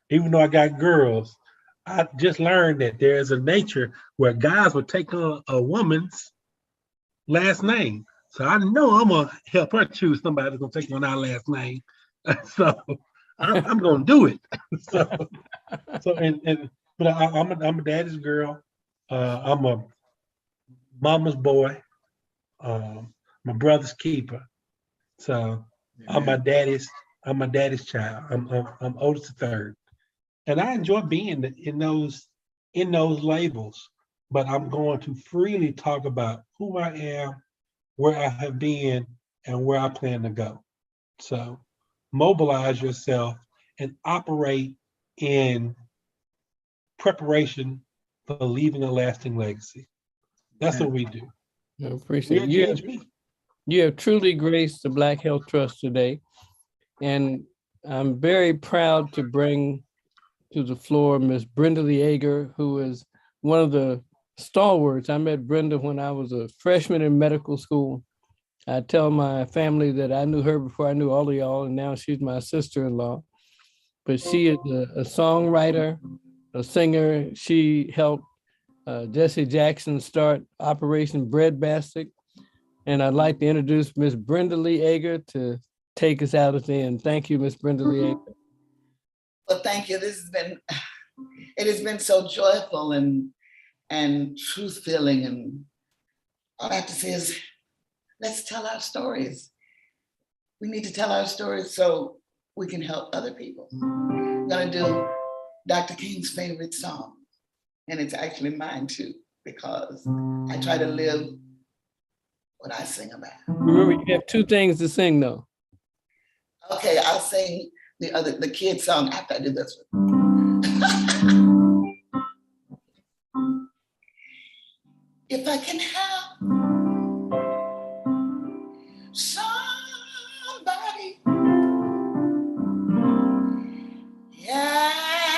Even though I got girls, I just learned that there is a nature where guys will take on a woman's last name. So I know I'm gonna help her choose somebody that's gonna take on our last name. So I'm gonna do it. But I'm a daddy's girl. I'm a mama's boy. My brother's keeper. So I'm my daddy's child. I'm Otis III. And I enjoy being in those labels, but I'm going to freely talk about who I am, where I have been, and where I plan to go. So mobilize yourself and operate in preparation for leaving a lasting legacy. That's what we do. I appreciate it. You have truly graced the Black Health Trust today. And I'm very proud to bring to the floor Ms. Brindley Yeager, who is one of the stalwarts. I met Brenda when I was a freshman in medical school. I tell my family that I knew her before I knew all of y'all, and now she's my sister-in-law. But she is a songwriter, a singer. She helped Jesse Jackson start Operation Breadbasket. And I'd like to introduce Ms. Brindley Yeager to take us out at the end. Thank you, Ms. Brindley Yeager. Well, thank you. It has been so joyful and truth-filling. And all I have to say is, let's tell our stories. We need to tell our stories so we can help other people. I'm gonna do Dr. King's favorite song. And it's actually mine too, because I try to live what I sing about. Remember, you have two things to sing though. Okay, I'll sing the kid song after I do this one. If I can help somebody, yes,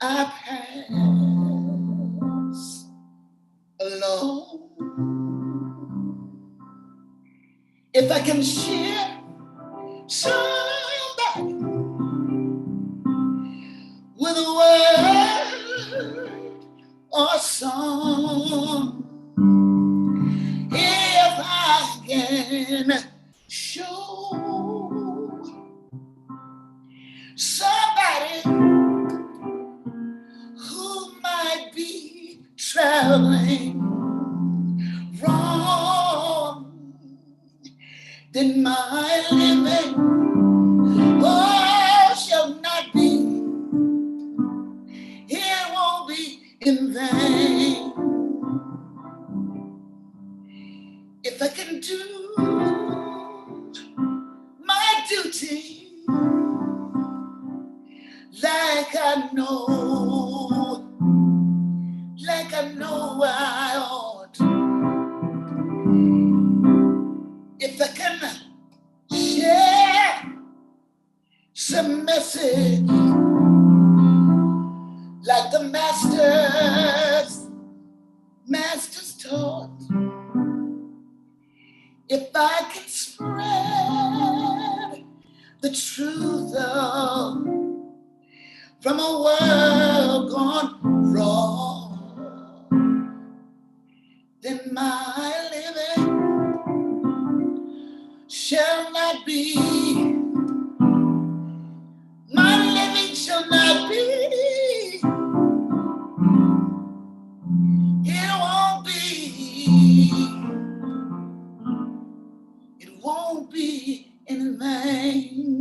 I pass along. If I can share somebody with a word or song, if I can show somebody who might be traveling wrong, then my living shall not be, it won't be in vain. If I can do my duty like I know I ought, if I can share some message like the masters taught, if I can spread the truth from a world gone wrong, then my living shall not be, my it won't be in vain.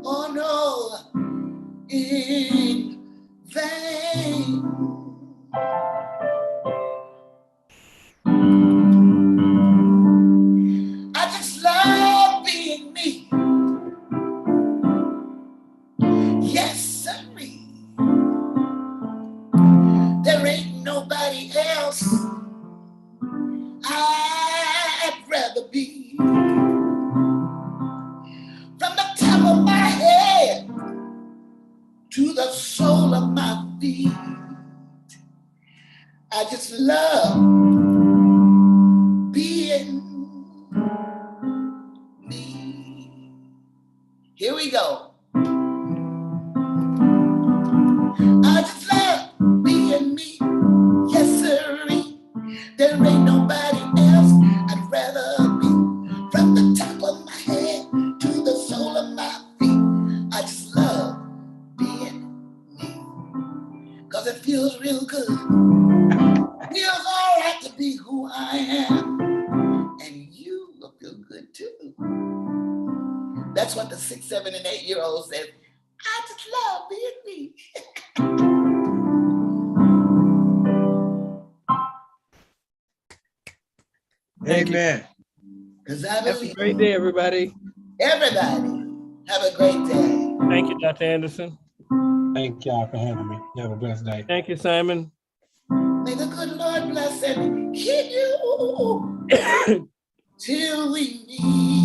Oh no, in vain. I just love being me. Yes, sirree. There ain't nobody else I'd rather be. From the top of my head to the sole of my feet, I just love being me. Here we go. I just love being me. Yes, sirree. There ain't nobody else I'd rather be. From the top of my head to the sole of my feet, I just love being me. Cause it feels real good. Feels all right to be who I am. And you will feel good too. That's what the 6, 7, and 8-year-olds said. I just love being me. Amen. Because I Have a believe great day, everybody. everybody have a great day. Thank you, Dr. Anderson. Thank y'all for having me. You have a blessed day. Thank you, Simon. May the good Lord bless and keep you till we meet